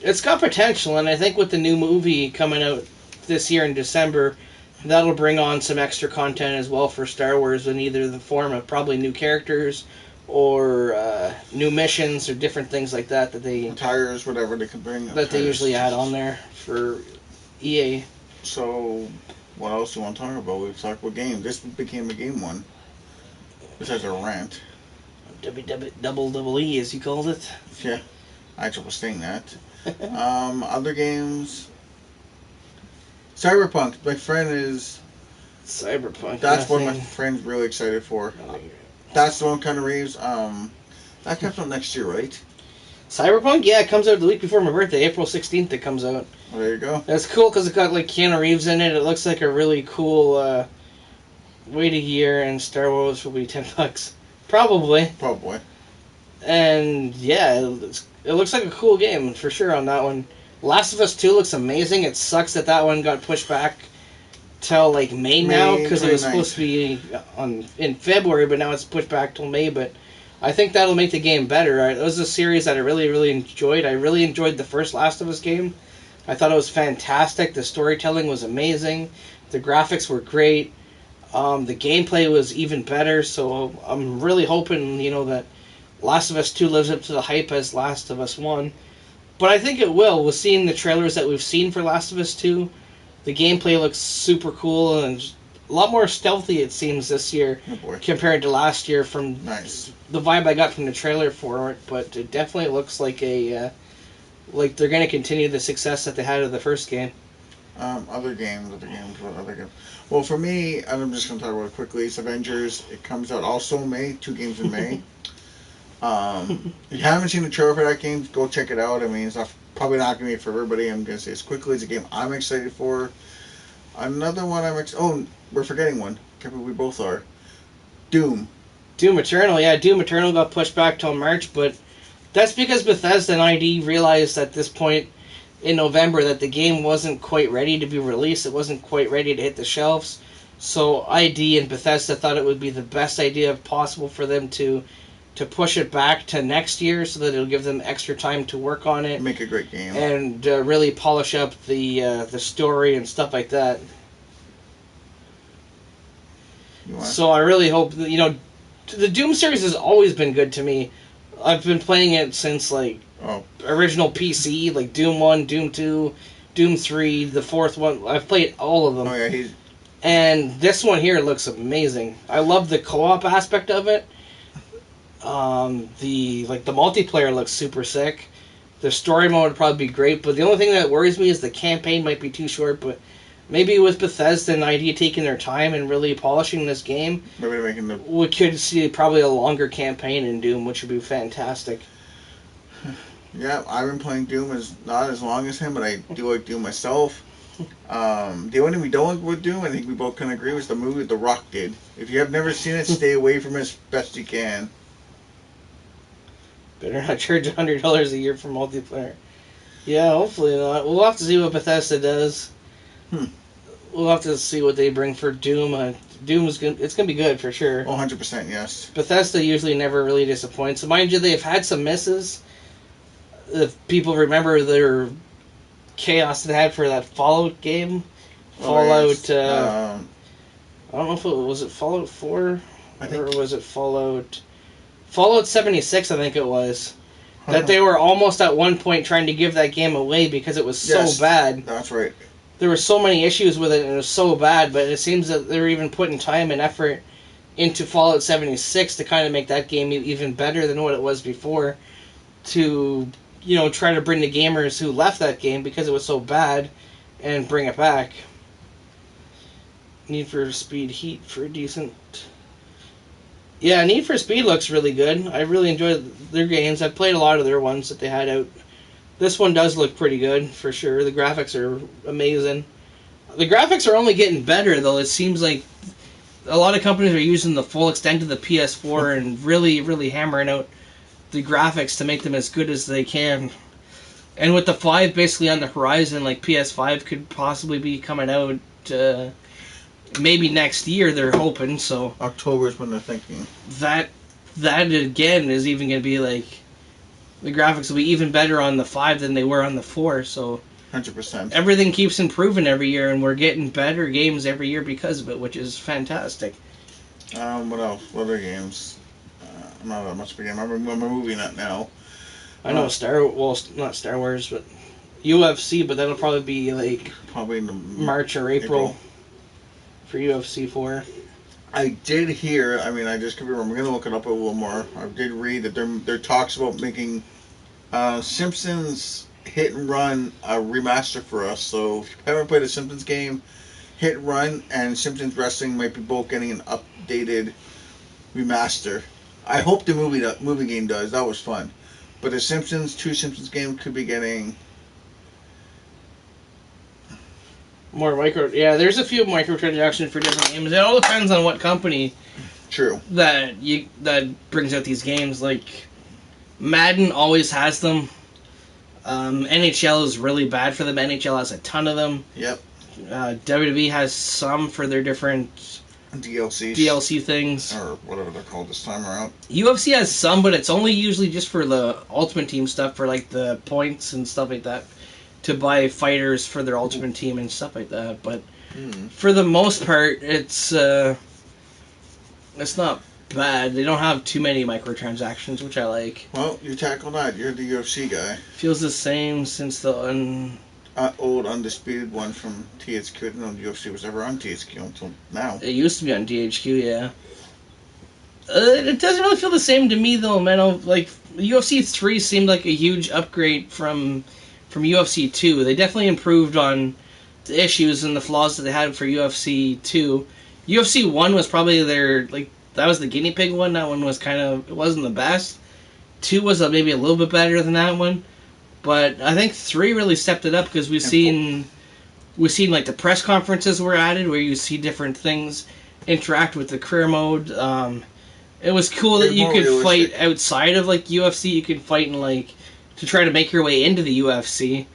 it's got potential, and I think with the new movie coming out this year in December, that'll bring on some extra content as well for Star Wars in either the form of probably new characters or new missions or different things like that that they tires, whatever they can bring. That they usually add on there for EA. So, what else do you want to talk about? We've talked about games. This became a game one. Besides a rant. WWE, as you called it. Yeah, I actually was saying that. Other games. Cyberpunk. My friend is. Cyberpunk. That's what my friend's really excited for. That's the one, kind of Reeves. That comes out next year, right? Cyberpunk? Yeah, it comes out the week before my birthday, April 16th. It comes out. Well, there you go. That's cool because it got like Keanu Reeves in it. It looks like a really cool. Wait a year and Star Wars will be $10. Probably. And yeah, it looks like a cool game for sure on that one. Last of Us 2 looks amazing. It sucks that one got pushed back till like May now because it was supposed to be in February, but now it's pushed back till May. But I think that'll make the game better. It was a series that I really, really enjoyed. I really enjoyed the first Last of Us game. I thought it was fantastic. The storytelling was amazing. The graphics were great. The gameplay was even better. So I'm really hoping, that Last of Us 2 lives up to the hype as Last of Us 1. But I think it will. With seeing the trailers that we've seen for Last of Us 2, the gameplay looks super cool and a lot more stealthy, it seems, this year compared to last year from the vibe I got from the trailer for it. But it definitely looks like like they're going to continue the success that they had of the first game. Other games. Well, for me, I'm just going to talk about it quickly. It's Avengers. It comes out also in May. 2 games in May. If you haven't seen the trailer for that game, go check it out. I mean, it's probably not going to be for everybody. I'm going to say as quickly as a game I'm excited for. Another one we're forgetting one. We both are. Doom. Doom Eternal. Yeah, Doom Eternal got pushed back till March, but that's because Bethesda and ID realized at this point in November that the game wasn't quite ready to be released. It wasn't quite ready to hit the shelves. So ID and Bethesda thought it would be the best idea possible for them to push it back to next year so that it'll give them extra time to work on it. Make a great game. And really polish up the story and stuff like that. So I really hope that, the Doom series has always been good to me. I've been playing it since, like, original PC, like Doom 1, Doom 2, Doom 3, the fourth one. I've played all of them. Oh, yeah, And this one here looks amazing. I love the co-op aspect of it. The multiplayer looks super sick. The story mode would probably be great, but the only thing that worries me is the campaign might be too short, but maybe with Bethesda and ID taking their time and really polishing this game, maybe making the... we could see probably a longer campaign in Doom, which would be fantastic. Yeah, I've been playing Doom not as long as him, but I do like Doom myself. The only thing we don't like with Doom, I think we both can agree, was the movie The Rock did. If you have never seen it, stay away from it as best you can. Better not charge $100 a year for multiplayer. Yeah, hopefully not. We'll have to see what Bethesda does. We'll have to see what they bring for Doom. Doom is it's gonna be good for sure. 100%, yes. Bethesda usually never really disappoints. Mind you, they've had some misses. If people remember their chaos they had for that Fallout game, Fallout. I don't know if it was Fallout 4 or was it Fallout 76. I think it was that they were almost at one point trying to give that game away because it was so bad. That's right. There were so many issues with it and it was so bad, but it seems that they're even putting time and effort into Fallout 76 to kind of make that game even better than what it was before, to try to bring the gamers who left that game because it was so bad and bring it back. Need for Speed Heat for a decent... Yeah, Need for Speed looks really good. I really enjoyed their games. I've played a lot of their ones that they had out. This one does look pretty good, for sure. The graphics are amazing. The graphics are only getting better, though. It seems like a lot of companies are using the full extent of the PS4 and really, really hammering out the graphics to make them as good as they can. And with the 5 basically on the horizon, like PS5 could possibly be coming out maybe next year, they're hoping. So October is when they're thinking. That again is even going to be like, the graphics will be even better on the 5 than they were on the 4. So 100%. Everything keeps improving every year, and we're getting better games every year because of it, which is fantastic. What else? What other games? I'm not that much of a game. I'm a movie nut now. I know not Star Wars, but UFC, but that'll probably be like probably in March or April for UFC 4. I did hear, I just could be wrong, we're going to look it up a little more. I did read that there talks about making Simpsons Hit and Run a remaster for us. So if you haven't played a Simpsons game, Hit and Run and Simpsons Wrestling might be both getting an updated remaster. I hope the movie game does. That was fun. But the two Simpsons games could be getting... More there's a few microtransactions for different games. It all depends on what company. True. That brings out these games. Like Madden always has them. NHL is really bad for them. NHL has a ton of them. Yep. WWE has some for their different DLC things, or whatever they're called this time around. UFC has some, but it's only usually just for the Ultimate Team stuff, for like the points and stuff like that, to buy fighters for their Ultimate Team and stuff like that. But for the most part, it's not bad. They don't have too many microtransactions, which I like. Well, you tackle that. You're the UFC guy. Feels the same since the old undisputed one from THQ. I didn't know the UFC was ever on THQ until now. It used to be on THQ, yeah. It doesn't really feel the same to me, though, man. Like, UFC 3 seemed like a huge upgrade from UFC 2. They definitely improved on the issues and the flaws that they had for UFC 2. UFC 1 was probably that was the guinea pig one. That one was it wasn't the best. 2 was maybe a little bit better than that one. But I think 3 really stepped it up because we've seen like the press conferences were added where you see different things interact with the career mode. It was cool that you could fight outside of like UFC. You could fight in like to try to make your way into the UFC,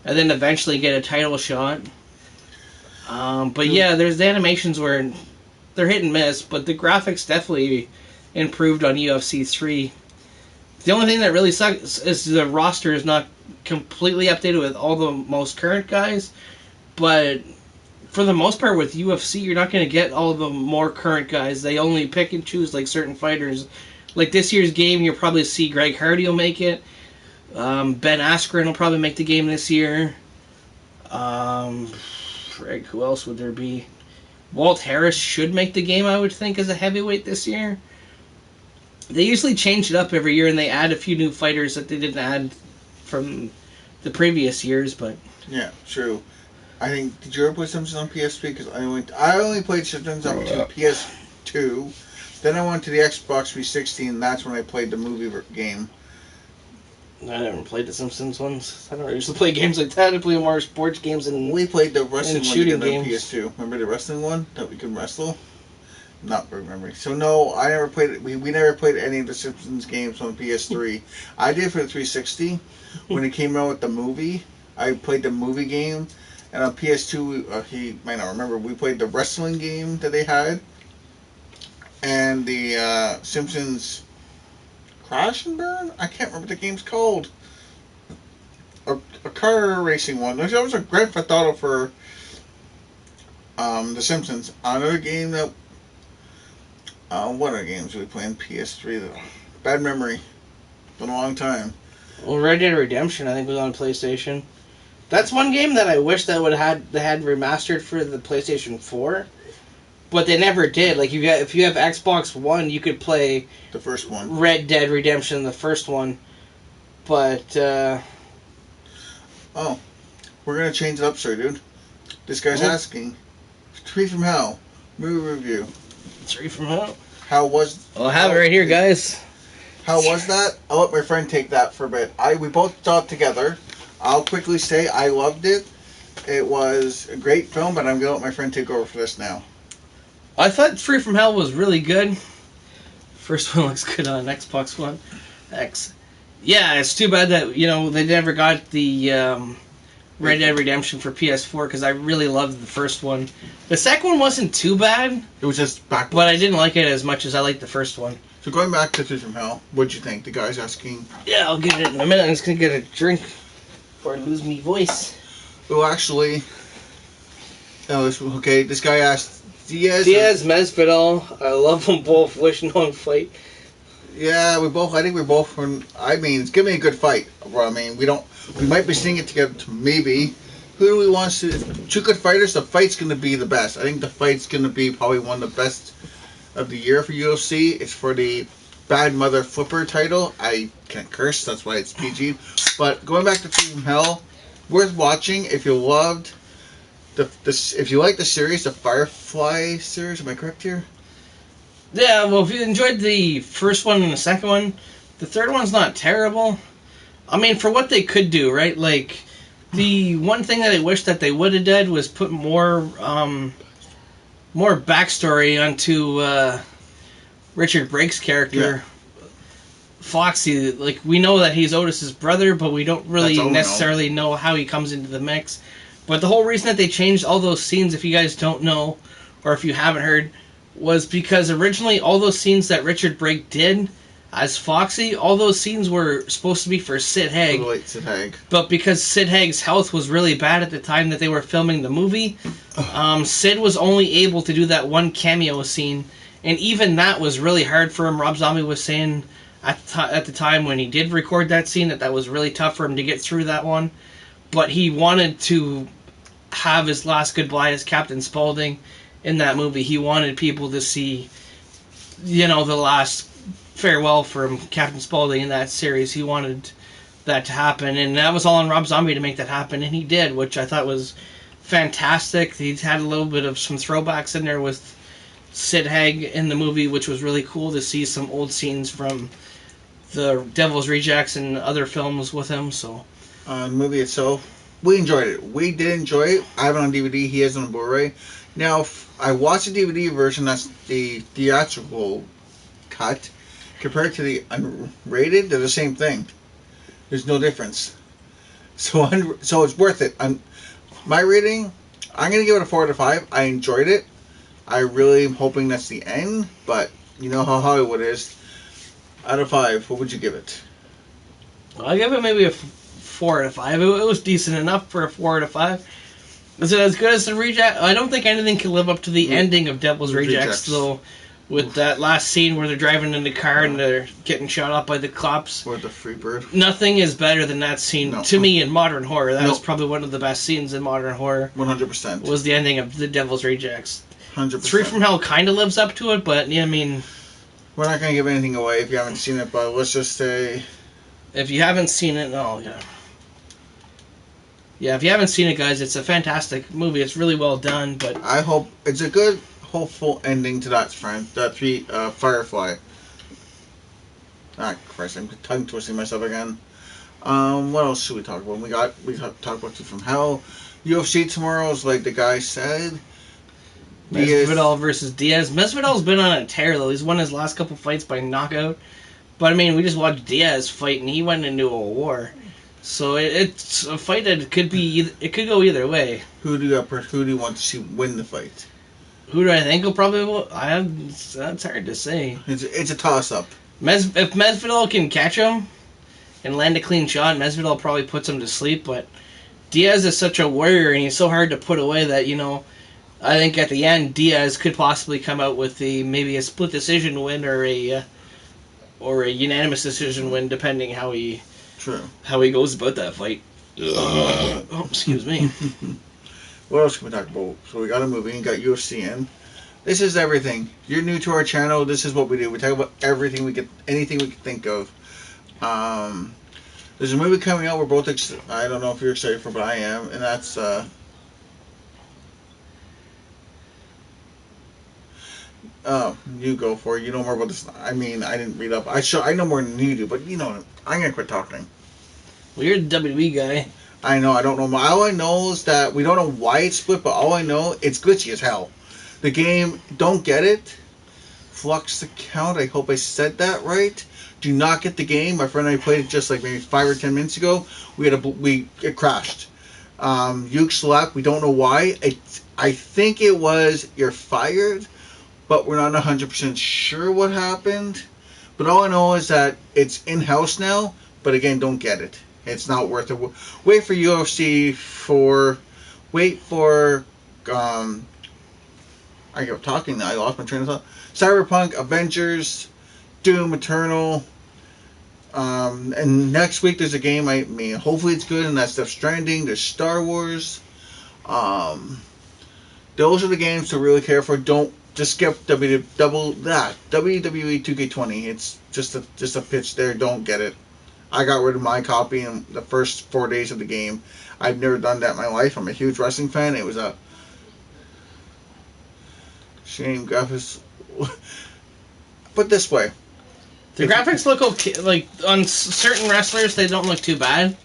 and then eventually get a title shot. But yeah, there's the animations where they're hit and miss, but the graphics definitely improved on UFC 3. The only thing that really sucks is the roster is not completely updated with all the most current guys, but for the most part with UFC, you're not going to get all of the more current guys. They only pick and choose like certain fighters like this year's game, you'll probably see Greg Hardy will make it. Ben Askren will probably make the game this year. Greg, who else would there be? Walt Harris should make the game, I would think, as a heavyweight this year. They usually change it up every year, and they add a few new fighters that they didn't add from the previous years. But yeah, true. I think, did you ever play Simpsons on PS3? Because I only played Simpsons up to PS2. Then I went to the Xbox 360, and that's when I played the movie game. I never played the Simpsons ones. I don't used to play games like that. I play more sports games and we played the wrestling one shooting on PS2. Remember the wrestling one that we could wrestle? Not remembering. So no, I never played it. We never played any of the Simpsons games on PS3. I did for the 360 when it came out with the movie. I played the movie game, and on PS2, he might not remember. We played the wrestling game that they had, and the Simpsons Crash and Burn? I can't remember what the game's called. A car racing one. That was a Grand Theft Auto for the Simpsons. Another game that... what other games did we play on PS3? Though? Bad memory. Been a long time. Well, Red Dead Redemption, I think, was on PlayStation. That's one game that I wish that they had remastered for the PlayStation 4. But they never did. Like, if you have Xbox One, you could play the first one, Red Dead Redemption, the first one. But oh, we're gonna change it up, sir, dude. This guy's asking, 3 from Hell movie review. 3 from Hell. How was? I'll have it right here, guys. How was that? I'll let my friend take that for a bit. We both saw it together. I'll quickly say I loved it. It was a great film, but I'm gonna let my friend take over for this now. I thought 3 from Hell was really good. First one looks good on Xbox One X. Yeah, it's too bad that, they never got the Red Dead Redemption for PS4, because I really loved the first one. The second one wasn't too bad. It was just backwards. But I didn't like it as much as I liked the first one. So going back to 3 from Hell, what'd you think? The guy's asking... Yeah, I'll get it in a minute. I'm just going to get a drink before I lose me voice. Well, actually... okay, this guy asked... Diaz, Masvidal, I love them both. Wish no one fight. Yeah, I think we're both it's gonna be a good fight. I mean, we might be seeing it together, maybe. Who do we want to see? 2 good fighters, the fight's gonna be the best. I think the fight's gonna be probably one of the best of the year for UFC. It's for the Bad Mother Flipper title. I can't curse, that's why it's PG. But going back to 3 from Hell, worth watching if you loved... if you like the series, the Firefly series, am I correct here? Yeah, well, if you enjoyed the first one and the second one, the third one's not terrible. I mean, for what they could do, right? Like, the one thing that I wish that they would have done was put more backstory onto Richard Brake's character. Yeah. Foxy, like, we know that he's Otis's brother, but we don't really necessarily know how he comes into the mix. But the whole reason that they changed all those scenes, if you guys don't know, or if you haven't heard, was because originally all those scenes that Richard Brake did as Foxy, all those scenes were supposed to be for Sid Haig. Sid Haig. But because Sid Haig's health was really bad at the time that they were filming the movie, Sid was only able to do that one cameo scene. And even that was really hard for him. Rob Zombie was saying at the time when he did record that scene that was really tough for him to get through that one. But he wanted to have his last goodbye as Captain Spaulding in that movie. He wanted people to see, the last farewell from Captain Spaulding in that series. He wanted that to happen, and that was all on Rob Zombie to make that happen, and he did, which I thought was fantastic. He had a little bit of some throwbacks in there with Sid Haig in the movie, which was really cool to see some old scenes from the Devil's Rejects and other films with him, so... The movie itself, we enjoyed it. We did enjoy it. I have it on DVD. He has it on Blu-ray. Now, I watched the DVD version. That's the theatrical cut. Compared to the unrated, they're the same thing. There's no difference. So it's worth it. My rating, I'm going to give it a 4 out of 5. I enjoyed it. I really am hoping that's the end. But you know how Hollywood is. Out of 5, what would you give it? I'll give it maybe a 4 out of 5. It was decent enough for a 4 out of 5. Is it as good as the Reject? I don't think anything can live up to the ending of Devil's Rejects, though. With that last scene where they're driving in the car and they're getting shot up by the cops. Or the Freebird. Nothing is better than that scene, to me, in modern horror. That was probably one of the best scenes in modern horror. 100%. Was the ending of The Devil's Rejects. 100%. 3 from Hell kind of lives up to it, but, yeah, I mean... We're not going to give anything away if you haven't seen it, but let's just say... If you haven't seen it, no, yeah. Yeah, if you haven't seen it, guys, it's a fantastic movie. It's really well done, but... I hope... It's a good... hopeful ending to that Firefly. Ah, Christ, I'm tongue twisting myself again. What else should we talk about? We talked about 2 from Hell. UFC tomorrow is like the guy said. Masvidal versus Diaz. Masvidal's been on a tear though. He's won his last couple fights by knockout. But I mean, we just watched Diaz fight and he went into a war. So it's a fight that could be. It could go either way. Who do you want to see win the fight? Who do I think will probably win? That's hard to say. It's a toss-up. If Masvidal can catch him and land a clean shot, Masvidal probably puts him to sleep. But Diaz is such a warrior and he's so hard to put away that, you know, I think at the end Diaz could possibly come out with maybe a split decision win or a unanimous decision win, depending how he goes about that fight. Oh, excuse me. What else can we talk about? So we got a movie and got UFC in. This is everything. You're new to our channel. This is what we do. We talk about anything we can think of. There's a movie coming out. We're both I don't know if you're excited for, but I am, and that's you go for it. You know more about this. I mean, I didn't read up. I know more than you do, but you know, I'm gonna quit talking. Well, you're the WWE guy. I know. I don't know. All I know is that we don't know why it's split, but all I know, it's glitchy as hell. The game, don't get it. Flux account. I hope I said that right. Do not get the game. My friend and I played it just like maybe 5 or 10 minutes ago. It crashed. Uke Slack. We don't know why. I think it was you're fired, but we're not 100% sure what happened. But all I know is that it's in-house now. But again, don't get it. It's not worth it. Wait for UFC I kept talking now. I lost my train of thought. Cyberpunk, Avengers, Doom Eternal. And next week there's a game. I mean, hopefully it's good. And that's Death Stranding. There's Star Wars. Those are the games to really care for. Don't just skip WWE 2K20. It's just a pitch there. Don't get it. I got rid of my copy in the first 4 days of the game. I've never done that in my life. I'm a huge wrestling fan. It was a shame graphics. Put this way. The graphics look okay. Like, on certain wrestlers, they don't look too bad.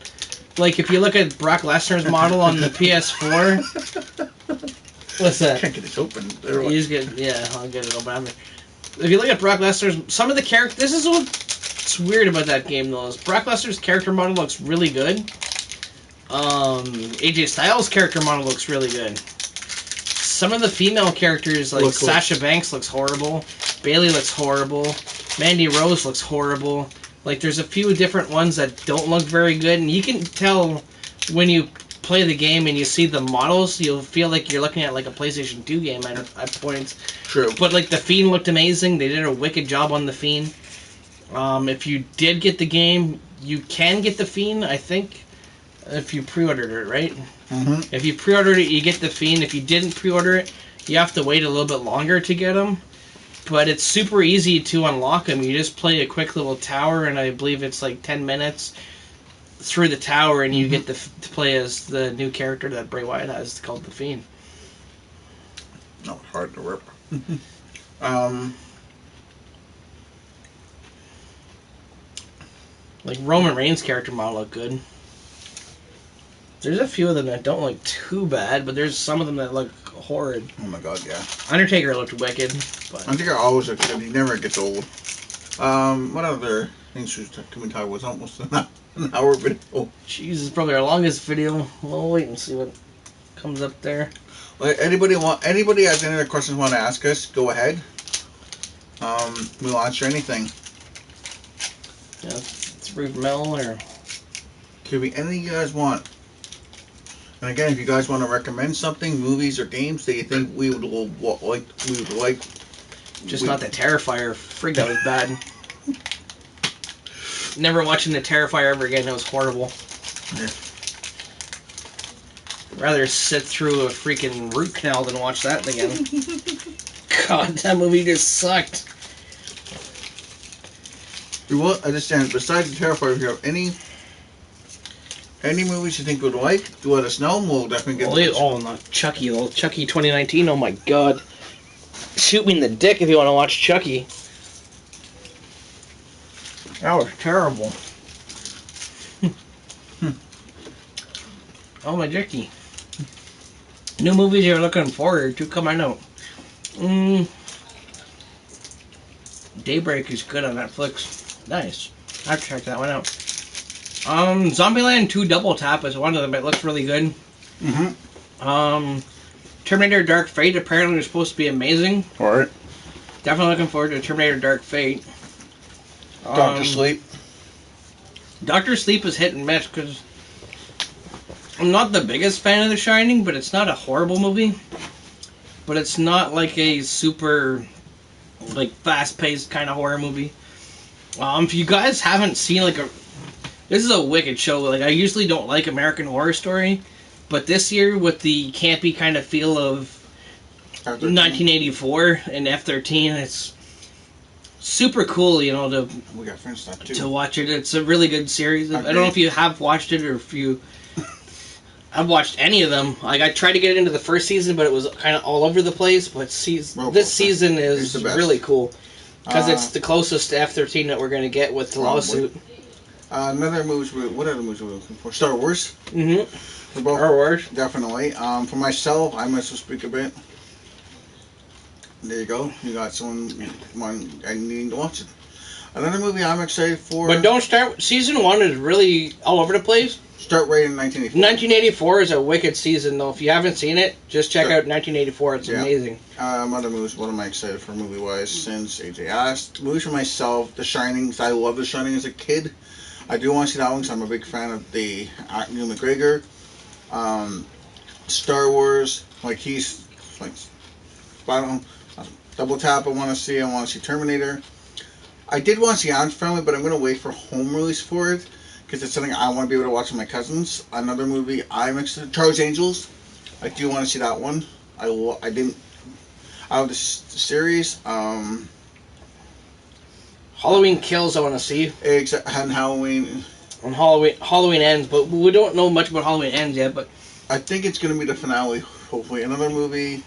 Like, if you look at Brock Lesnar's model on the PS4. What's that? I can't get this open. I'll get it open. If you look at Brock Lesnar's... Some of the characters... This is what's weird about that game, though. Is Brock Lesnar's character model looks really good. AJ Styles' character model looks really good. Some of the female characters, like Sasha Banks, looks horrible. Bayley looks horrible. Mandy Rose looks horrible. Like, there's a few different ones that don't look very good, and you can tell when you play the game and you see the models, you'll feel like you're looking at like a PlayStation 2 game at points. True. But like the Fiend looked amazing. They did a wicked job on the Fiend. If you did get the game, you can get the Fiend, I think, if you pre-ordered it, right? Mm-hmm. If you pre-ordered it, you get the Fiend. If you didn't pre-order it, you have to wait a little bit longer to get them. But it's super easy to unlock them. You just play a quick little tower, and I believe it's like 10 minutes through the tower, and you get to play as the new character that Bray Wyatt has called the Fiend. Not hard to rip. Like Roman Reigns' character model look good. There's a few of them that don't look too bad, but there's some of them that look horrid. Oh my god, yeah. Undertaker looked wicked. But Undertaker always looks good. He never gets old. What other things can we talk about? It's almost an hour video. Jesus, it's probably our longest video. We'll wait and see what comes up there. Anybody has any other questions want to ask us, go ahead. We'll answer anything. Yeah, it's Rude Mel or... Could be anything you guys want. And again, if you guys want to recommend something, movies or games that you think we would like Just not the Terrifier. Frig, that was bad. Never watching the Terrifier ever again. It was horrible. Yeah. Rather sit through a freaking root canal than watch that again. God, that movie just sucked. Well, I understand. Besides the Terrifier, if you have any movies you think would like, do let us know, and we'll definitely get not Chucky, though. Chucky 2019, oh my god. Shoot me in the dick if you want to watch Chucky. That was terrible. Oh my Jicky. New movies you're looking forward to coming out. Daybreak is good on Netflix. Nice. I've checked that one out. Zombieland 2 Double Tap is one of them. It looks really good. Terminator Dark Fate apparently is supposed to be amazing. Alright. Definitely looking forward to Terminator Dark Fate. Doctor Sleep. Doctor Sleep is hit and miss because I'm not the biggest fan of The Shining, but it's not a horrible movie. But it's not like a super, like, fast-paced kind of horror movie. If you guys haven't seen, like, this is a wicked show. Like, I usually don't like American Horror Story, but this year, with the campy kind of feel of F-13. 1984 and F-13, it's super cool, you know, we got French stuff too. To watch it. It's a really good series. I don't know if you have watched it or if you... I've watched any of them. Like, I tried to get into the first season, but it was kind of all over the place. But this season is really cool because it's the closest to F-13 that we're going to get with the lawsuit. Another movie. What other movies are we looking for? Star Wars. Star Wars. Definitely. For myself, I must speak a bit. There you go. You got someone needing to watch it. Another movie I'm excited for. But don't start. Season 1 is really all over the place. Start right in 1984. 1984 is a wicked season, though. If you haven't seen it, just check out 1984. It's amazing. Other movies, what am I excited for movie-wise? Since AJ asked. Movies for myself, The Shining. I love The Shining as a kid. I do want to see that one because I'm a big fan of the Ewan McGregor. Star Wars, like he's like, I don't know, Double Tap. I want to see. I want to see Terminator. I did want to see Adam's Family, but I'm going to wait for home release for it because it's something I want to be able to watch with my cousins. Another movie I'm excited. Charlie's Angels. I do want to see that one. I didn't. Out of the series. Halloween Kills, I want to see. And Halloween. And Halloween Ends, but we don't know much about Halloween Ends yet. But I think it's going to be the finale. Hopefully, another movie.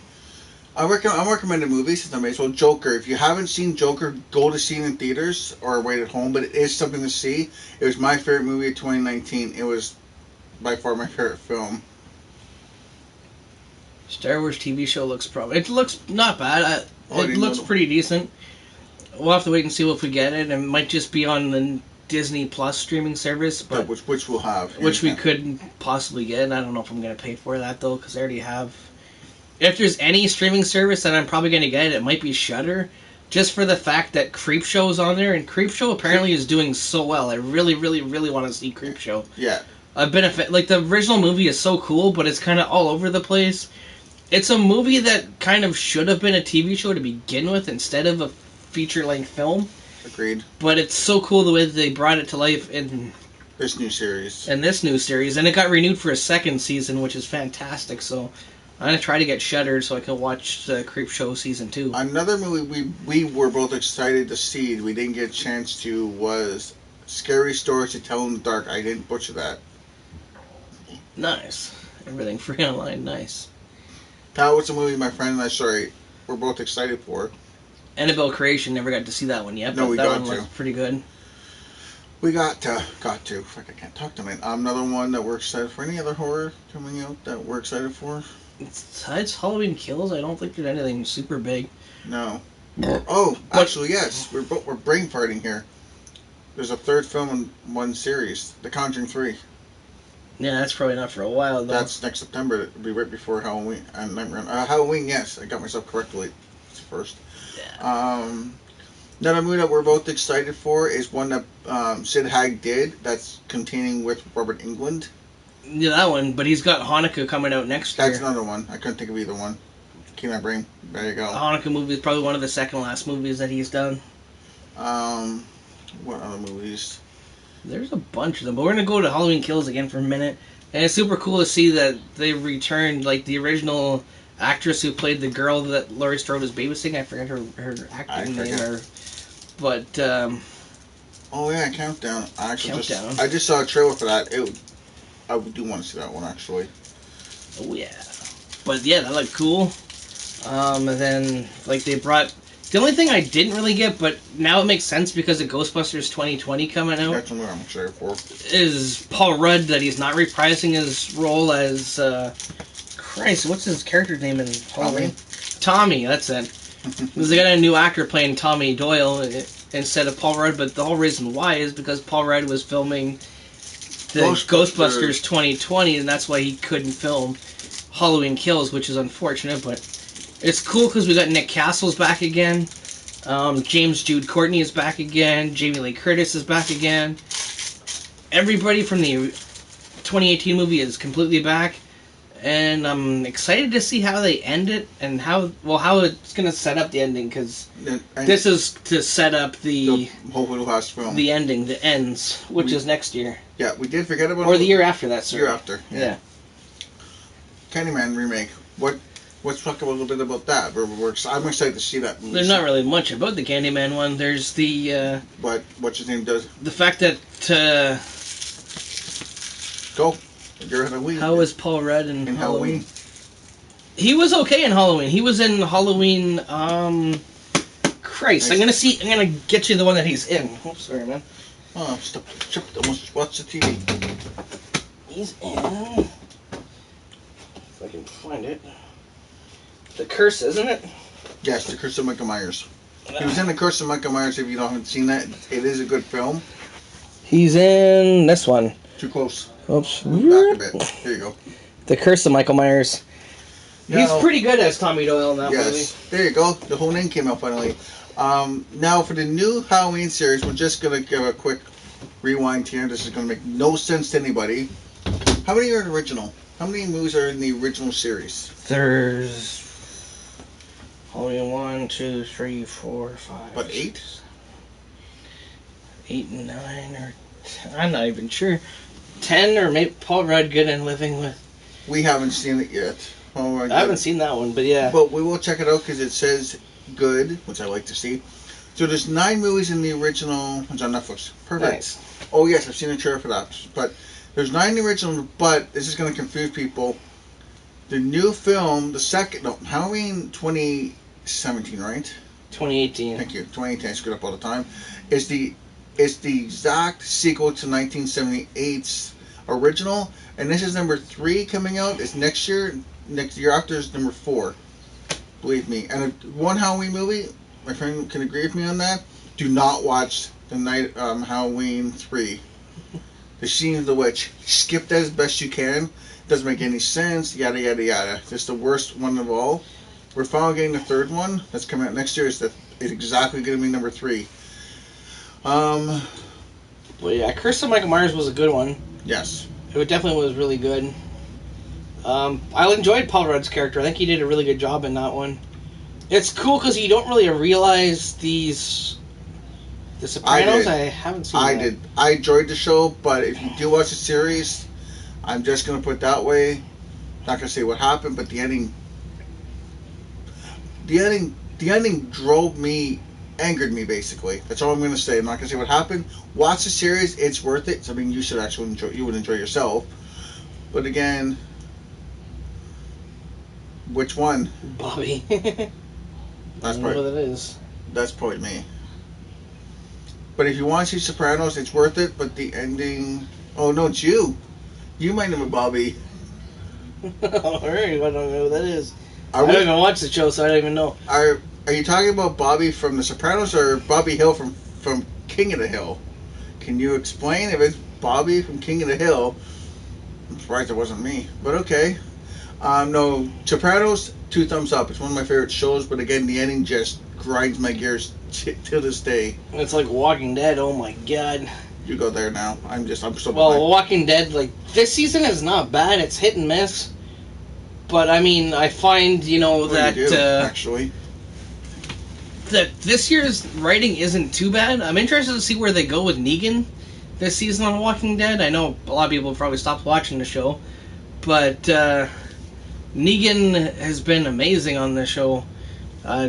I'm recommending movies since I may as well. Joker. If you haven't seen Joker, go to see it in theaters or wait at home. But it is something to see. It was my favorite movie of 2019. It was by far my favorite film. Star Wars TV show looks it looks not bad. It looks pretty decent. We'll have to wait and see if we get it. It might just be on the Disney Plus streaming service, but which we'll have, which we could possibly get. And I don't know if I'm going to pay for that though, because I already have. If there's any streaming service that I'm probably going to get, it might be Shudder, just for the fact that Creepshow's on there, and Creepshow apparently is doing so well. I really, really, really want to see Creepshow. Yeah. Like the original movie is so cool, but it's kind of all over the place. It's a movie that kind of should have been a TV show to begin with instead of a feature-length film. Agreed. But it's so cool the way that they brought it to life in this new series. And it got renewed for a second season, which is fantastic. So I'm gonna try to get Shudder so I can watch the Creepshow season 2. Another movie we were both excited to see, we didn't get a chance to, was Scary Stories to Tell in the Dark. I didn't butcher that. Nice. Everything free online. Nice. That was a movie my friend and I, we're both excited for. Annabelle Creation, never got to see that one yet, but that one looked pretty good. We got to. Fuck, I can't talk tonight. Another one that we're excited for. Any other horror coming out that we're excited for? Besides Halloween Kills, I don't think there's anything super big. No. Oh, actually, yes. We're brain farting here. There's a third film in one series, The Conjuring 3. Yeah, that's probably not for a while, though. That's next September. It'll be right before Halloween. Halloween, yes. I got myself correctly. It's first. Yeah. Another movie that we're both excited for is one that Sid Haig did. That's continuing with Robert Englund. Yeah, that one. But he's got Hanukkah coming out next year. That's another one. I couldn't think of either one. keep my brain. There you go. Hanukkah movie is probably one of the second last movies that he's done. What other movies? There's a bunch of them, but we're gonna go to Halloween Kills again for a minute. And it's super cool to see that they returned, like, the original actress who played the girl that Laurie Strode was babysitting. I forget her acting name. But, oh, yeah, Countdown. I Countdown. I just saw a trailer for that. I do want to see that one, actually. Oh, yeah. But, yeah, that looked cool. And then, like, they brought... The only thing I didn't really get, but now it makes sense because of Ghostbusters 2020 coming out... That's what I'm excited for. ...is Paul Rudd, that he's not reprising his role as... Christ, what's his character name in Halloween? Tommy, that's it. Because they got a new actor playing Tommy Doyle instead of Paul Rudd, but the whole reason why is because Paul Rudd was filming the Ghostbusters 2020, and that's why he couldn't film Halloween Kills, which is unfortunate, but it's cool because we got Nick Castle's back again, James Jude Courtney is back again, Jamie Lee Curtis is back again. Everybody from the 2018 movie is completely back. And I'm excited to see how they end it and how it's going to set up the ending, because this is to set up the ending, the ends, which is next year. Yeah, we did forget about or the year after that. Sorry. Year after, yeah. Candyman remake. Let's talk a little bit about that. I'm excited to see that movie. There's not really much about the Candyman one. There's the what's his name does the fact that go. Halloween. How was Paul Rudd in Halloween? He was okay in Halloween. He was in Halloween. Christ, I'm gonna get you the one that he's in. Oops, sorry, man. Oh, stop! Almost watch the TV. He's in. If I can find it. The Curse, isn't it? Yes, The Curse of Michael Myers. He was in The Curse of Michael Myers. If you haven't seen that, it is a good film. He's in this one. Too close. Oops. Move back a bit. There you go. The Curse of Michael Myers. He's pretty good as Tommy Doyle in that movie. Yes. There you go. The whole name came out finally. Now, for the new Halloween series, we're just going to give a quick rewind here. This is going to make no sense to anybody. How many are in the original? How many movies are in the original series? There's Halloween 1, 2, 3, 4, 5. What, 8? 8 and 9 or 10. I'm not even sure. 10 or maybe Paul Rudd good and living with. We haven't seen it yet. I haven't seen that one, but yeah. But we will check it out because it says good, which I like to see. So there's 9 movies in the original. It's on Netflix. Perfect. Nice. Oh yes, I've seen a trailer for that. But there's 9 in the original. But this is going to confuse people. The new film, Halloween 2017, right? 2018. Thank you. 2018. I screw up all the time. Is the exact sequel to 1978's original, and this is number 3 coming out. It's next year. Next year after is number 4. Believe me. And one Halloween movie, my friend can agree with me on that. Do not watch the night Halloween 3. The Scene of the Witch. Skip that as best you can. Doesn't make any sense. Yada yada yada. It's the worst one of all. We're finally getting the 3rd one that's coming out next year. It's exactly going to be number 3. Well, yeah, Curse of Michael Myers was a good one. Yes. It definitely was really good. I enjoyed Paul Rudd's character. I think he did a really good job in that one. It's cool because you don't really realize The Sopranos. I haven't seen I did. I enjoyed the show, but if you do watch the series, I'm just going to put it that way. Not going to say what happened, but the ending angered me, basically. That's all I'm going to say. I'm not going to say what happened. Watch the series. It's worth it. I mean, you should actually enjoy. You would enjoy yourself. But again, which one? Bobby. That's probably what it is. That's probably me. But if you want to see Sopranos, it's worth it. But the ending. Oh no, it's you. You might know Bobby. Alright, I don't know who that is. I don't even watch the show, so I don't even know. Are you talking about Bobby from The Sopranos or Bobby Hill from King of the Hill? Can you explain if it's Bobby from King of the Hill? I'm surprised it wasn't me, but okay. No, Sopranos, 2 thumbs up. It's one of my favorite shows, but again, the ending just grinds my gears till this day. It's like Walking Dead. Oh my god. You go there now. I'm so well, behind. Walking Dead, like, this season is not bad. It's hit and miss. But I mean, I find actually. that this year's writing isn't too bad. I'm interested to see where they go with Negan this season on Walking Dead. I know a lot of people have probably stopped watching the show, but Negan has been amazing on the show.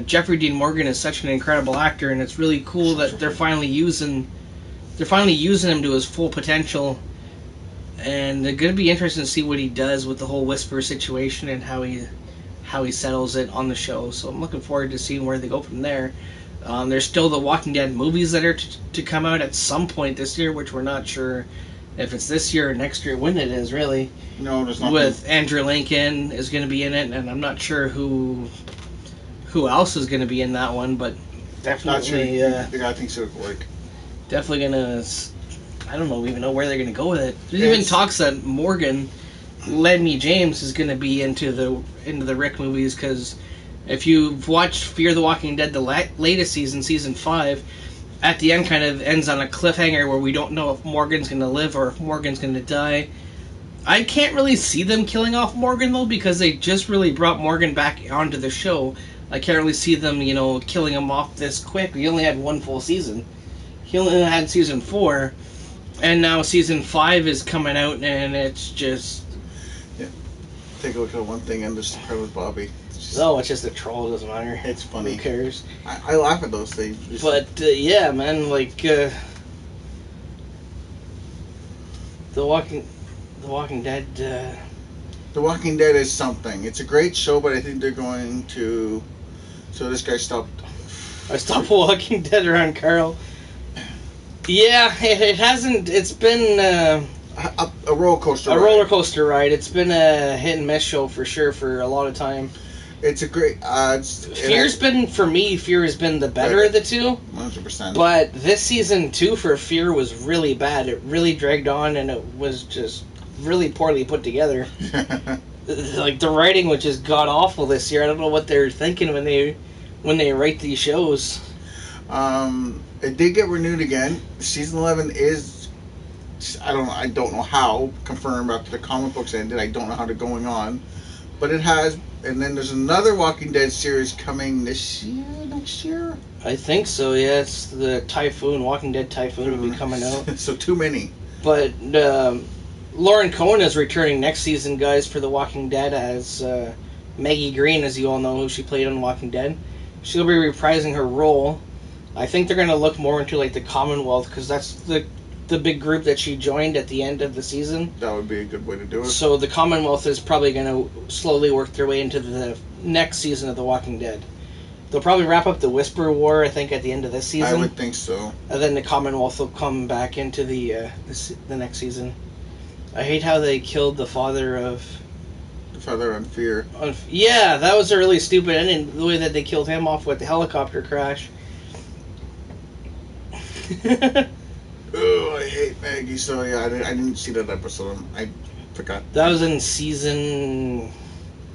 Jeffrey Dean Morgan is such an incredible actor, and it's really cool that they're finally using him to his full potential. And they're going to be interested to see what he does with the whole Whisper situation and how he settles it on the show. So I'm looking forward to seeing where they go from there. There's still the Walking Dead movies that are to come out at some point this year, which we're not sure if it's this year or next year when it is, really. No, there's not. With Andrew Lincoln is going to be in it, and I'm not sure who else is going to be in that one, but definitely... the guy thinks it would work. Definitely going to... I don't even know where they're going to go with it. There's even talks that Morgan, Lemmy James, is going to be into the Rick movies, because if you've watched Fear the Walking Dead, the latest season 5, at the end kind of ends on a cliffhanger where we don't know if Morgan's going to live or if Morgan's going to die. I can't really see them killing off Morgan, though, because they just really brought Morgan back onto the show. I can't really see them, killing him off this quick. He only had one full season. He only had season 4. And now season 5 is coming out, and it's just... Yeah. Take a look at one thing and just start with Bobby. It's just a troll, it doesn't matter. It's funny. Who cares? I laugh at those things. But, yeah, man, like, The Walking Dead... The Walking Dead is something. It's a great show, but I think they're going to... So this guy stopped... I stopped Walking Dead around Carl. Yeah, it hasn't... It's been... a roller coaster ride. A roller coaster ride. It's been a hit and miss show for sure for a lot of time. It's a great... Fear has been the better of the two. 100%. But this season 2 for Fear was really bad. It really dragged on, and it was just really poorly put together. Like, the writing was just god-awful this year. I don't know what they're thinking when they write these shows. It did get renewed again. Season 11 is... I don't know how confirmed after the comic books ended. I don't know how they're going on. But it has... And then there's another Walking Dead series coming next year? I think so, yeah. It's the Typhoon, Walking Dead Typhoon will be coming out. So too many. But Lauren Cohen is returning next season, guys, for The Walking Dead as Maggie Green, as you all know, who she played on Walking Dead. She'll be reprising her role. I think they're going to look more into, like, the Commonwealth, because that's the big group that she joined at the end of the season. That would be a good way to do it. So the Commonwealth is probably going to slowly work their way into the next season of The Walking Dead. They'll probably wrap up the Whisper War, I think, at the end of this season. I would think so. And then the Commonwealth will come back into the next season. I hate how they killed the father of... The father on Fear. Yeah, that was a really stupid ending, the way that they killed him off with the helicopter crash. Oh, I hate Maggie. So yeah, I didn't see that episode. I forgot. That was in season...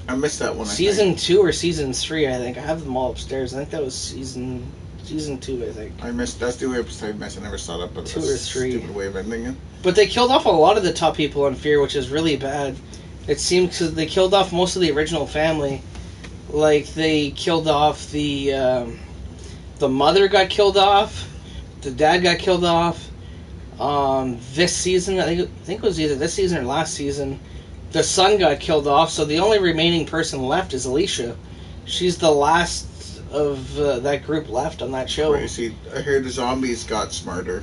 I missed that one. Season 2 or season 3, I think. I have them all upstairs. I think that was season 2, I think. I missed. That's the only episode I missed. I never saw that. But 2 or 3. Stupid way of ending it. But they killed off a lot of the top people on Fear, which is really bad. It seemed because they killed off most of the original family. Like, they killed off the mother got killed off. The dad got killed off. This season, I think it was either this season or last season, the son got killed off, so the only remaining person left is Alicia. She's the last of that group left on that show. Crazy. I hear the zombies got smarter.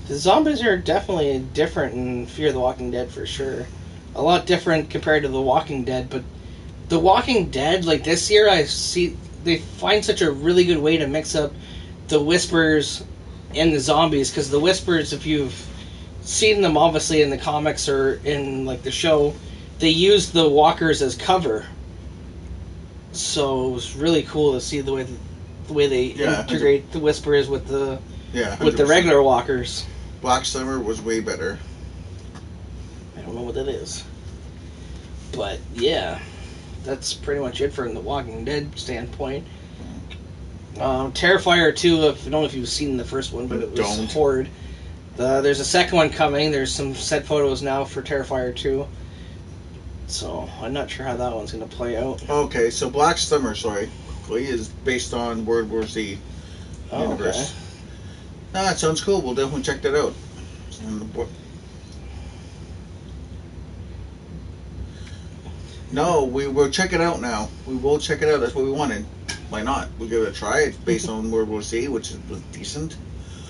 The zombies are definitely different in Fear the Walking Dead for sure. A lot different compared to The Walking Dead, but The Walking Dead, like this year, I see they find such a really good way to mix up the Whispers and the zombies, because the Whispers, if you've seen them obviously in the comics or in like the show, they use the walkers as cover. So it was really cool to see the way they integrate the Whispers with the regular walkers. Black Summer was way better. I don't know what that is, but yeah, that's pretty much it from the Walking Dead standpoint. Terrifier 2, I don't know if you've seen the first one, but it was horrid. There's a second one coming. There's some set photos now for Terrifier 2. So I'm not sure how that one's going to play out. Okay, so Black Summer, is based on World War Z universe. Okay. That sounds cool. We'll definitely check that out. No, we will check it out now. We will check it out. That's what we wanted. Why not? We'll give it a try. It's based on World War Z, which was decent.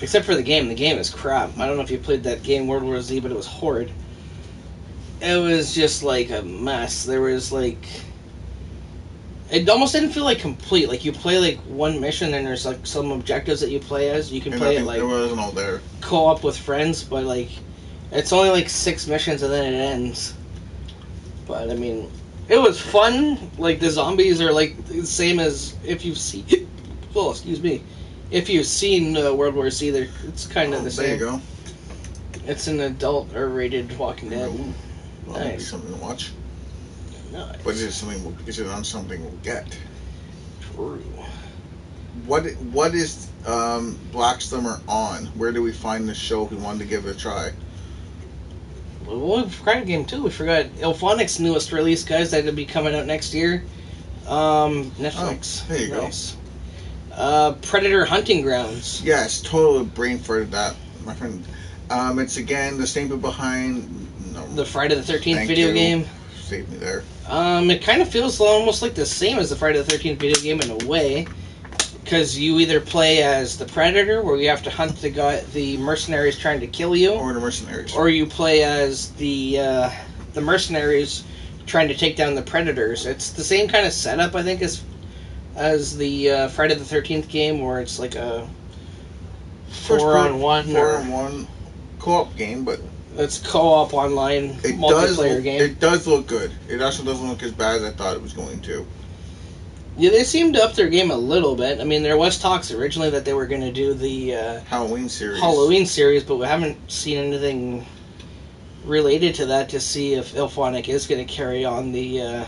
Except for the game. The game is crap. I don't know if you played that game, World War Z, but it was horrid. It was just like a mess. There was like... It almost didn't feel like complete. Like you play like one mission and there's like some objectives that you play as. You can play it like... There wasn't all there. Co-op with friends, but like... It's only like 6 missions and then it ends. But I mean... It was fun. Like the zombies are like the same as if you've seen... Oh, excuse me. If you've seen World War Z, it's kind of the same. There you go. It's an adult or rated Walking Dead. Ooh. Well, that'll be something to watch. Nice. But is it on something we'll get? True. What is Black Summer on? Where do we find the show if we wanted to give it a try? Well, we forgot a game too. We forgot Ilphonic's newest release, guys, that'll be coming out next year. Netflix. Oh, there you nice. Go. Predator Hunting Grounds. Yes, totally brain farted that, my friend. It's again the same people behind the Friday the 13th video game. Save me there. It kind of feels almost like the same as the Friday the 13th video game in a way, because you either play as the Predator, where you have to hunt the mercenaries trying to kill you, or the mercenaries, or you play as the mercenaries trying to take down the Predators. It's the same kind of setup, I think, as the Friday the 13th game, where it's like a 4-on-1 co-op game, but it's co-op online multiplayer game. It does look good. It actually doesn't look as bad as I thought it was going to. Yeah, they seemed to up their game a little bit. I mean, there was talks originally that they were going to do the Halloween series, but we haven't seen anything related to that to see if Ilphonic is going to carry on the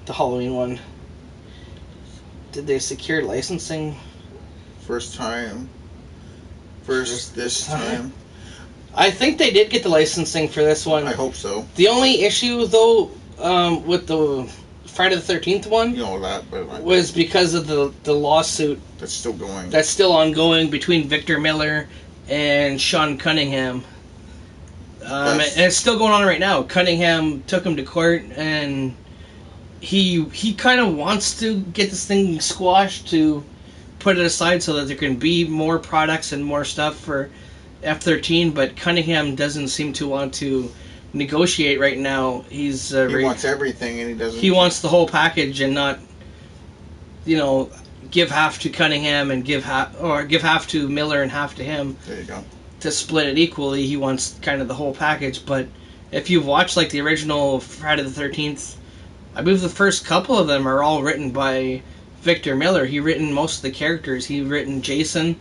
Halloween one. Did they secure licensing? First this time. I think they did get the licensing for this one. I hope so. The only issue, though, with the Friday the 13th one, was because of the lawsuit that's still going. That's still ongoing between Victor Miller and Sean Cunningham. And it's still going on right now. Cunningham took him to court, and he kind of wants to get this thing squashed to put it aside so that there can be more products and more stuff for F-13, but Cunningham doesn't seem to want to negotiate right now. He wants everything, and he doesn't. He wants the whole package and not, give half to Cunningham and give half to Miller and half to him. There you go. To split it equally. He wants kind of the whole package. But if you've watched like the original Friday the 13th, I believe the first couple of them are all written by Victor Miller. He written most of the characters. He written Jason.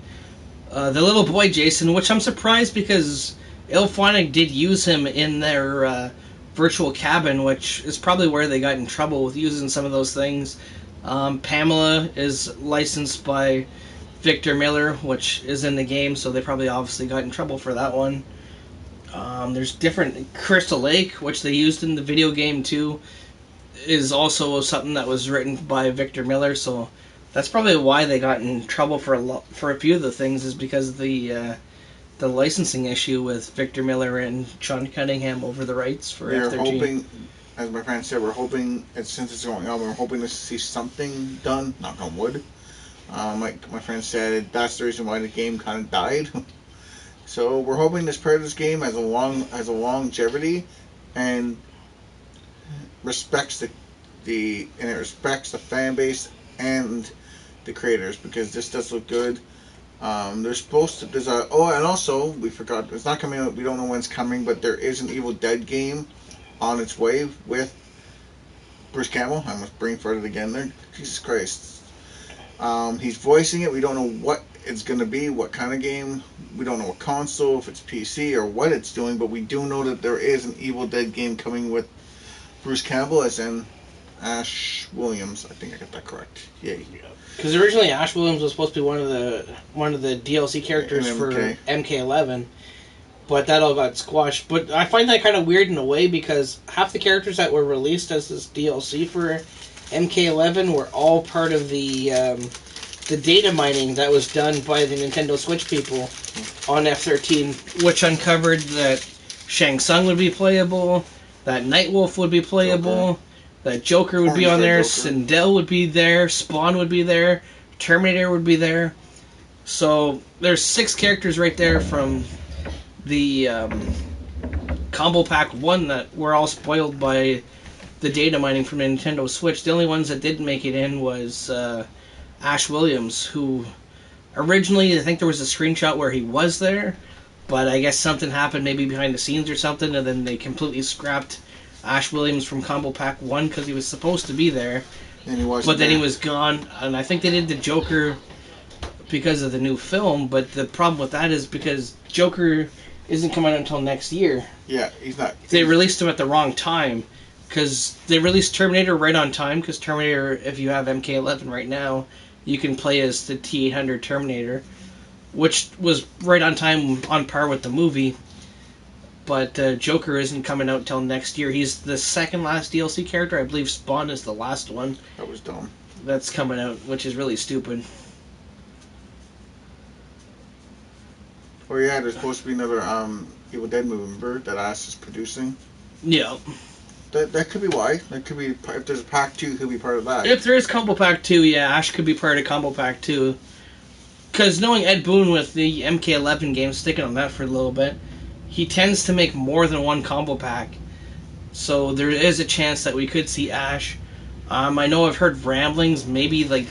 The little boy Jason, which I'm surprised because Ilphonic did use him in their virtual cabin, which is probably where they got in trouble with using some of those things. Pamela is licensed by Victor Miller, which is in the game, so they probably obviously got in trouble for that one. There's different... Crystal Lake, which they used in the video game too, is also something that was written by Victor Miller, so... That's probably why they got in trouble for a few of the things, is because of the licensing issue with Victor Miller and Sean Cunningham over the rights for F-13. We're hoping, as my friend said, since it's going on, we're hoping to see something done, knock on wood. Like my friend said, that's the reason why the game kind of died. So we're hoping this Predators game has a longevity and respects the fan base and the creators, because this does look good. And also we forgot, it's not coming out, we don't know when it's coming, but there is an Evil Dead game on its way with Bruce Campbell. I must brain fart it again there. Jesus Christ. He's voicing it. We don't know what it's going to be, what kind of game. We don't know what console, if it's PC or what it's doing, but we do know that there is an Evil Dead game coming with Bruce Campbell as in Ash Williams. I think I got that correct. Yeah. Because originally Ash Williams was supposed to be one of the DLC characters for MK11, but that all got squashed. But I find that kind of weird in a way because half the characters that were released as this DLC for MK11 were all part of the data mining that was done by the Nintendo Switch people on F-13, which uncovered that Shang Tsung would be playable, that Nightwolf would be playable, that Joker would be on there, Sindel would be there, Spawn would be there, Terminator would be there. So there's 6 characters right there from the Combo Pack 1 that were all spoiled by the data mining from Nintendo Switch. The only ones that didn't make it in was Ash Williams, who originally, I think there was a screenshot where he was there, but I guess something happened maybe behind the scenes or something, and then they completely scrapped Ash Williams from Combo Pack 1 because he was supposed to be there, and he wasn't but then there. he was gone, and I think they did the Joker because of the new film, but the problem with that is because Joker isn't coming out until next year. Yeah, he's not. They released him at the wrong time, because they released Terminator right on time, because Terminator, if you have MK11 right now, you can play as the T-800 Terminator, which was right on time, on par with the movie. But Joker isn't coming out till next year. He's the second last DLC character. I believe Spawn is the last one. That was dumb. That's coming out, which is really stupid. Oh yeah, there's supposed to be another Evil Dead movie, remember, that Ash is producing. Yeah. That could be why. That could be, if there's a Pack 2, it could be part of that. If there is Combo Pack 2, yeah, Ash could be part of Combo Pack 2. Because knowing Ed Boon with the MK11 game, sticking on that for a little bit, he tends to make more than one combo pack. So there is a chance that we could see Ash. I know I've heard ramblings, maybe like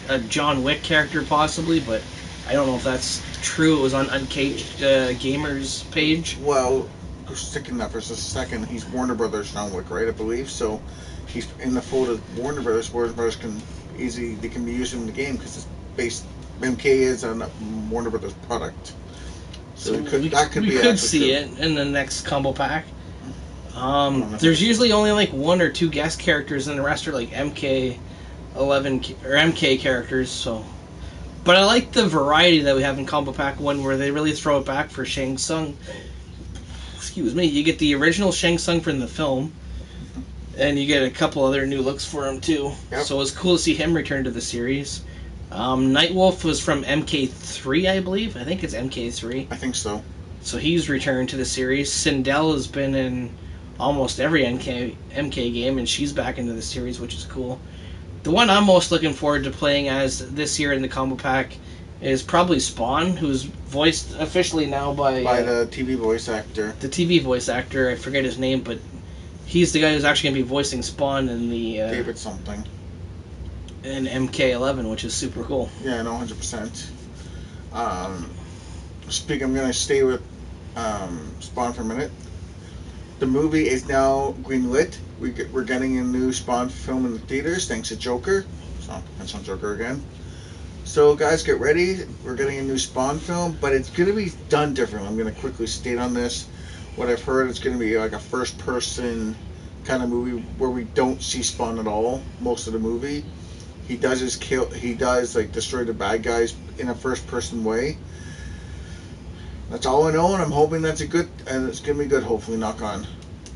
a John Wick character possibly, but I don't know if that's true. It was on Uncaged Gamer's page. Well, sticking that for just a second, he's Warner Brothers John Wick, right? I believe so. He's in the fold of Warner Brothers. Warner Brothers can be used in the game because it's based. MK is a Warner Brothers product, so we could see it in the next combo pack. There's usually only like 1 or 2 guest characters, and the rest are like MK11 or MK characters. So, but I like the variety that we have in Combo Pack 1, where they really throw it back for Shang Tsung. Excuse me. You get the original Shang Tsung from the film, and you get a couple other new looks for him too. Yep. So it's cool to see him return to the series. Nightwolf was from MK3, I believe. I think it's MK3. I think so. So he's returned to the series. Sindel has been in almost every MK game, and she's back into the series, which is cool. The one I'm most looking forward to playing as this year in the combo pack is probably Spawn, who's voiced officially now by the TV voice actor. The TV voice actor, I forget his name, but he's the guy who's actually going to be voicing Spawn in the David something. In MK11, which is super cool. Yeah, no, 100%. I'm going to stay with Spawn for a minute. The movie is now greenlit. We're getting a new Spawn film in the theaters, thanks to Joker. So, that's on Joker again. So, guys, get ready. We're getting a new Spawn film, but it's going to be done differently. I'm going to quickly state on this. What I've heard, it's going to be like a first-person kind of movie where we don't see Spawn at all most of the movie. He does destroy the bad guys in a first-person way. That's all I know, and I'm hoping that's and it's gonna be good. Hopefully, knock on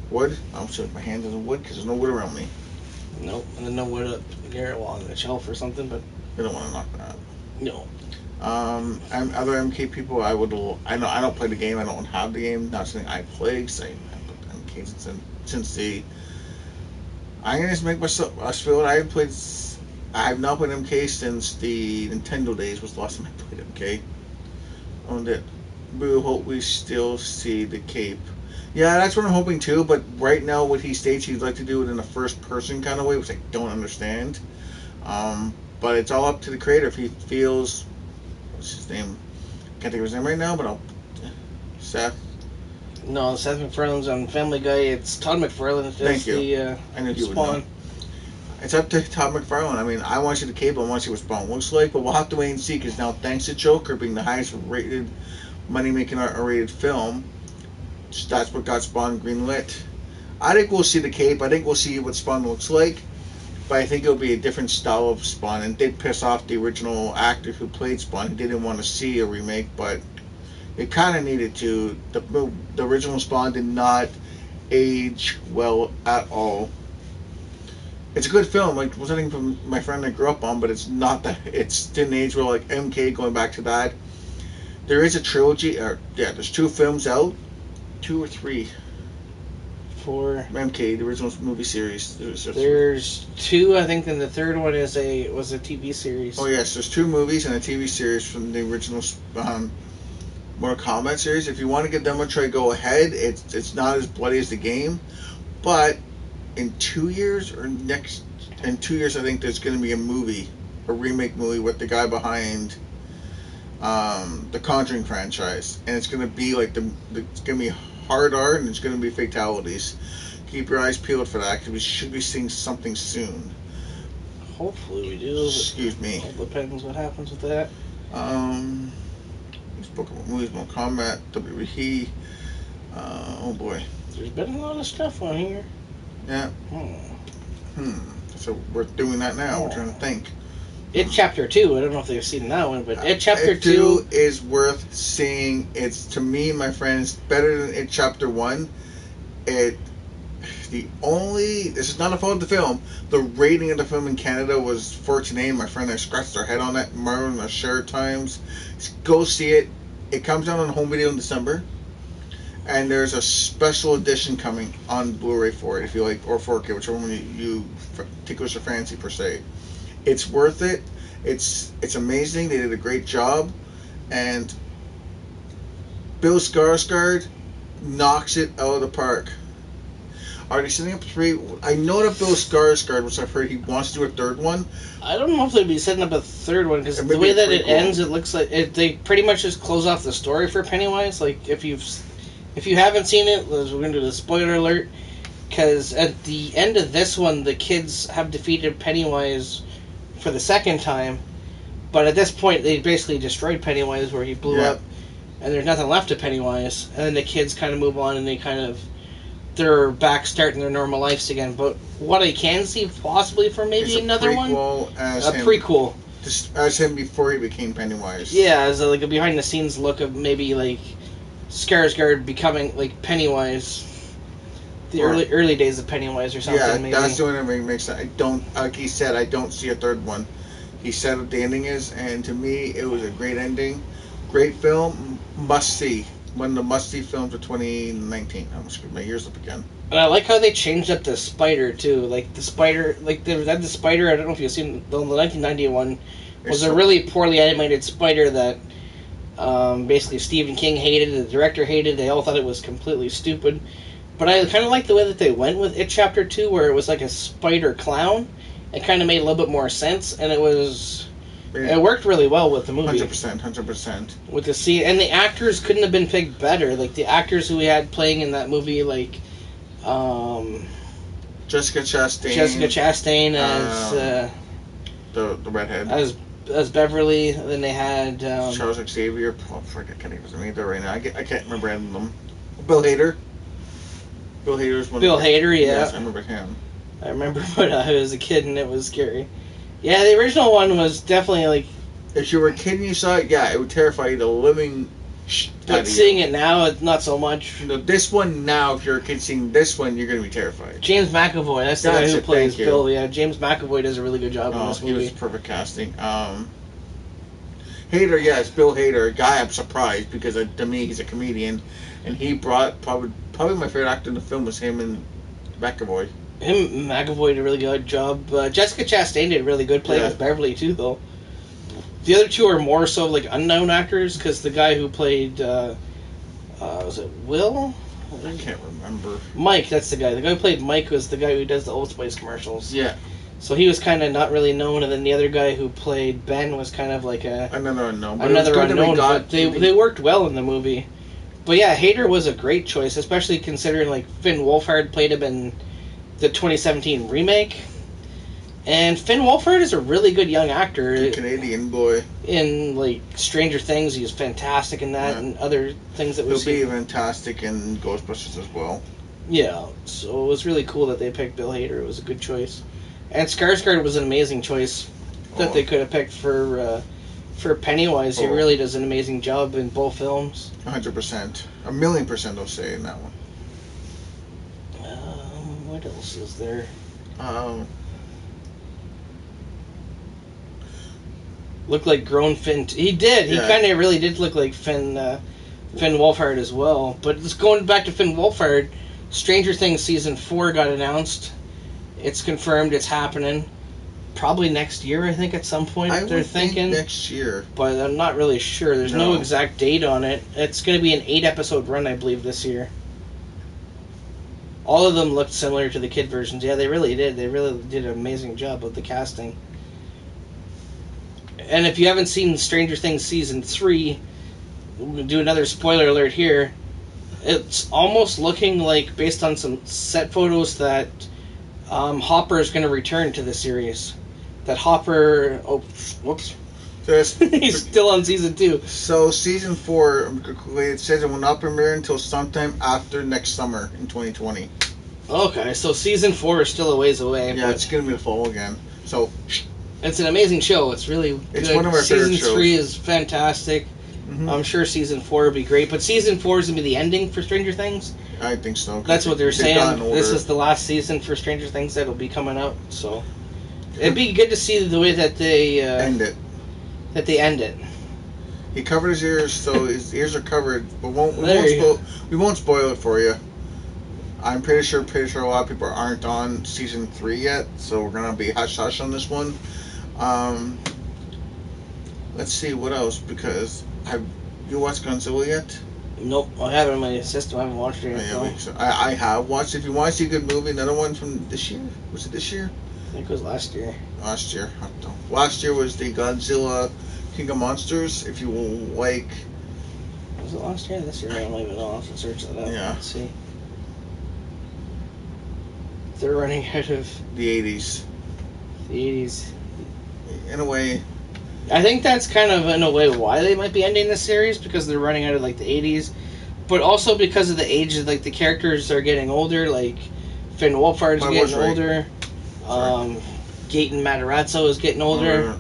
wood. I'm sure my hand isn't wood because there's no wood around me. Nope, and then no wood up here on the shelf or something, but I don't want to knock that out. No. And other MK people, I don't play the game. I don't have the game. Not something I play. Cause I haven't played MK since the. I'm gonna just make us feel I haven't played. I have not played MK since the Nintendo days was the last time I played MK. Owned it. We hope we still see the cape. Yeah, that's what I'm hoping too, but right now what he states he'd like to do it in a first person kind of way, which I don't understand. But it's all up to the creator if he feels, what's his name? Can't think of his name right now, but Seth. No, Seth MacFarlane's on Family Guy. It's Todd McFarlane. Thank you. I knew you would know. It's up to Todd McFarlane. I mean, I want to see the cable. I want to see what Spawn looks like, but we'll have to wait and see because now, thanks to Joker being the highest rated, money-making R-rated film, that's what got Spawn greenlit. I think we'll see the cape. I think we'll see what Spawn looks like, but I think it'll be a different style of Spawn. And it did piss off the original actor who played Spawn. He didn't want to see a remake, but It kind of needed to. The original Spawn did not age well at all. It's a good film. Like, was anything from my friend I grew up on, but it's not that. It didn't age well. Like MK, going back to that. There is a trilogy. There's 2 films out, 2 or 3. For MK, the original movie series. There's 2, I think, and the third one was a TV series. Oh yes, there's 2 movies and a TV series from the original Mortal Kombat series. If you want to give them a try, go ahead. It's not as bloody as the game, but in 2 years in 2 years, I think there's going to be a remake movie with the guy behind the Conjuring franchise, and it's going to be like it's going to be hard art, and it's going to be fatalities. Keep your eyes peeled for that, because we should be seeing something soon. Hopefully we do. Excuse me. It depends what happens with that. We spoke about movies, Mortal Kombat, WWE. Oh boy. There's been a lot of stuff on here. Yeah. So we're doing that now. We're trying to think. It Chapter 2. I don't know if they've seen that one, but It Chapter 2 is worth seeing. It's, to me, my friends, better than It Chapter 1. This is not a fault of the film. The rating of the film in Canada was 14A. My friend there scratched their head on it. Marlon a share times. Go see it. It comes out on home video in December. And there's a special edition coming on Blu-ray for it, if you like, or 4K, whichever one you tickles your fancy per se. It's worth it. It's amazing. They did a great job, and Bill Skarsgård knocks it out of the park. Are they setting up 3? I know that Bill Skarsgård, which I've heard he wants to do a 3rd one. I don't know if they'd be setting up a 3rd one, because the way that it ends, it looks like they pretty much just close off the story for Pennywise. Like, if you haven't seen it, we're going to do the spoiler alert, because at the end of this one, the kids have defeated Pennywise for the 2nd time, but at this point, they basically destroyed Pennywise, where he blew up, and there's nothing left of Pennywise, and then the kids kind of move on, and they're back starting their normal lives again. But what I can see possibly for maybe another one, a prequel. As him before he became Pennywise. Yeah, as like a behind the scenes look of maybe like Skarsgård becoming like Pennywise, the early days of Pennywise or something. Yeah, maybe. that's the only thing that makes sense. I don't, like he said, I don't see a 3rd one. He said what the ending is, and to me, it was a great ending, great film, must see. One of the must see films of 2019. I almost screwed my ears up again. And I like how they changed up the spider too. Like the spider, like they had the spider. I don't know if you've seen the 1991 was a really poorly animated spider that. Basically, Stephen King hated, the director hated, they all thought it was completely stupid. But I kind of like the way that they went with It Chapter 2, where it was like a spider clown. It kind of made a little bit more sense, and it worked really well with the movie. 100%. With the scene, and the actors couldn't have been picked better. Like, the actors who we had playing in that movie, like, Jessica Chastain as, the redhead. As Beverly, and then they had Charles Xavier. Oh, I can't even remember right now. I can't remember any of them. Bill Hader. Bill Hader's one. Bill Hader, yeah. Yes, I remember him. I remember when I was a kid and it was scary. Yeah, the original one was definitely like. If you were a kid and you saw it, yeah, it would terrify you the living. But seeing it now, it's not so much. No, this one now, if you're a kid seeing this one, you're gonna be terrified. James McAvoy, that's the guy who plays Bill. Yeah, James McAvoy does a really good job in this movie. He was perfect casting. Hader, yes, Bill Hader, a guy I'm surprised because to me he's a comedian, and he brought probably my favorite actor in the film was him and McAvoy. McAvoy did a really good job. Jessica Chastain did really good playing with Beverly too, though. The other 2 are more so like unknown actors, because the guy who played was it Will? I can't remember. Mike, that's the guy. The guy who played Mike was the guy who does the Old Spice commercials. Yeah. So he was kind of not really known, and then the other guy who played Ben was kind of like another unknown. But they worked well in the movie. But yeah, Hader was a great choice, especially considering like Finn Wolfhard played him in the 2017 remake. And Finn Wolfhard is a really good young actor. Good Canadian boy. In like Stranger Things, he was fantastic in that, and other things that we've seen. He'll be fantastic in Ghostbusters as well. Yeah, so it was really cool that they picked Bill Hader. It was a good choice. And Skarsgård was an amazing choice that they could have picked for For Pennywise, he really does an amazing job in both films. 100%. 1,000,000% I'll say in that one. What else is there? Looked like grown Finn. He did. He kind of really did look like Finn Wolfhard as well. But just going back to Finn Wolfhard, Stranger Things Season 4 got announced. It's confirmed. It's happening. Probably next year, I think, at some point. They're thinking next year. But I'm not really sure. There's no exact date on it. It's going to be an 8-episode run, I believe, this year. All of them looked similar to the kid versions. Yeah, they really did. They really did an amazing job with the casting. And if you haven't seen Stranger Things Season 3, we'll do another spoiler alert here. It's almost looking like, based on some set photos, that Hopper is going to return to the series. That Hopper... Oh, whoops. He's still on Season 2. So, Season 4, it says it will not premiere until sometime after next summer in 2020. Okay, so Season 4 is still a ways away. Yeah, it's going to be the fall again. So... It's an amazing show. It's really good. It's one of our favorite shows. Season 3 is fantastic. Mm-hmm. I'm sure Season 4 will be great. But Season 4 is going to be the ending for Stranger Things? I think so. That's what they're saying. This is the last season for Stranger Things that will be coming out. So it'd be good to see the way that they... end it. That they end it. He covered his ears, so his ears are covered. But we won't spoil it for you. I'm pretty sure a lot of people aren't on Season 3 yet. So we're going to be hush-hush on this one. Let's see what else, because have you watched Godzilla yet? Nope, I have it on my system. I haven't watched it yet. So I have watched it. If you want to see a good movie, another one from this year. Was it this year? I think it was last year. Last year. Last year was the Godzilla King of Monsters. If you will like. Was it last year? This year? I don't even know. I'll have to search that up. Yeah. Let's see. They're running out of the 80s. The 80s. In a way. I think that's kind of, in a way, why they might be ending this series, because they're running out of, like, the 80s. But also because of the age of, like, the characters are getting older, like, Finn Wolfhard's getting older. Gaten Matarazzo is getting older.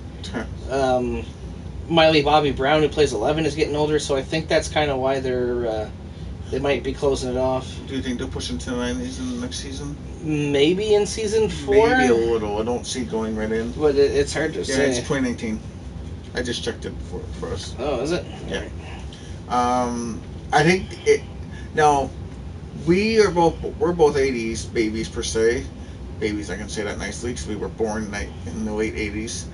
Miley Bobby Brown, who plays 11, is getting older, so I think that's kind of why they might be closing it off. Do you think they'll push into the 90s in the next season? Maybe in Season 4? Maybe a little. I don't see it going right in. But it's hard to say. Yeah, it's 2019. I just checked it for us. Oh, is it? Yeah. Right. I think it... Now, we're both 80s babies, per se. Babies, I can say that nicely, because we were born in the late 80s.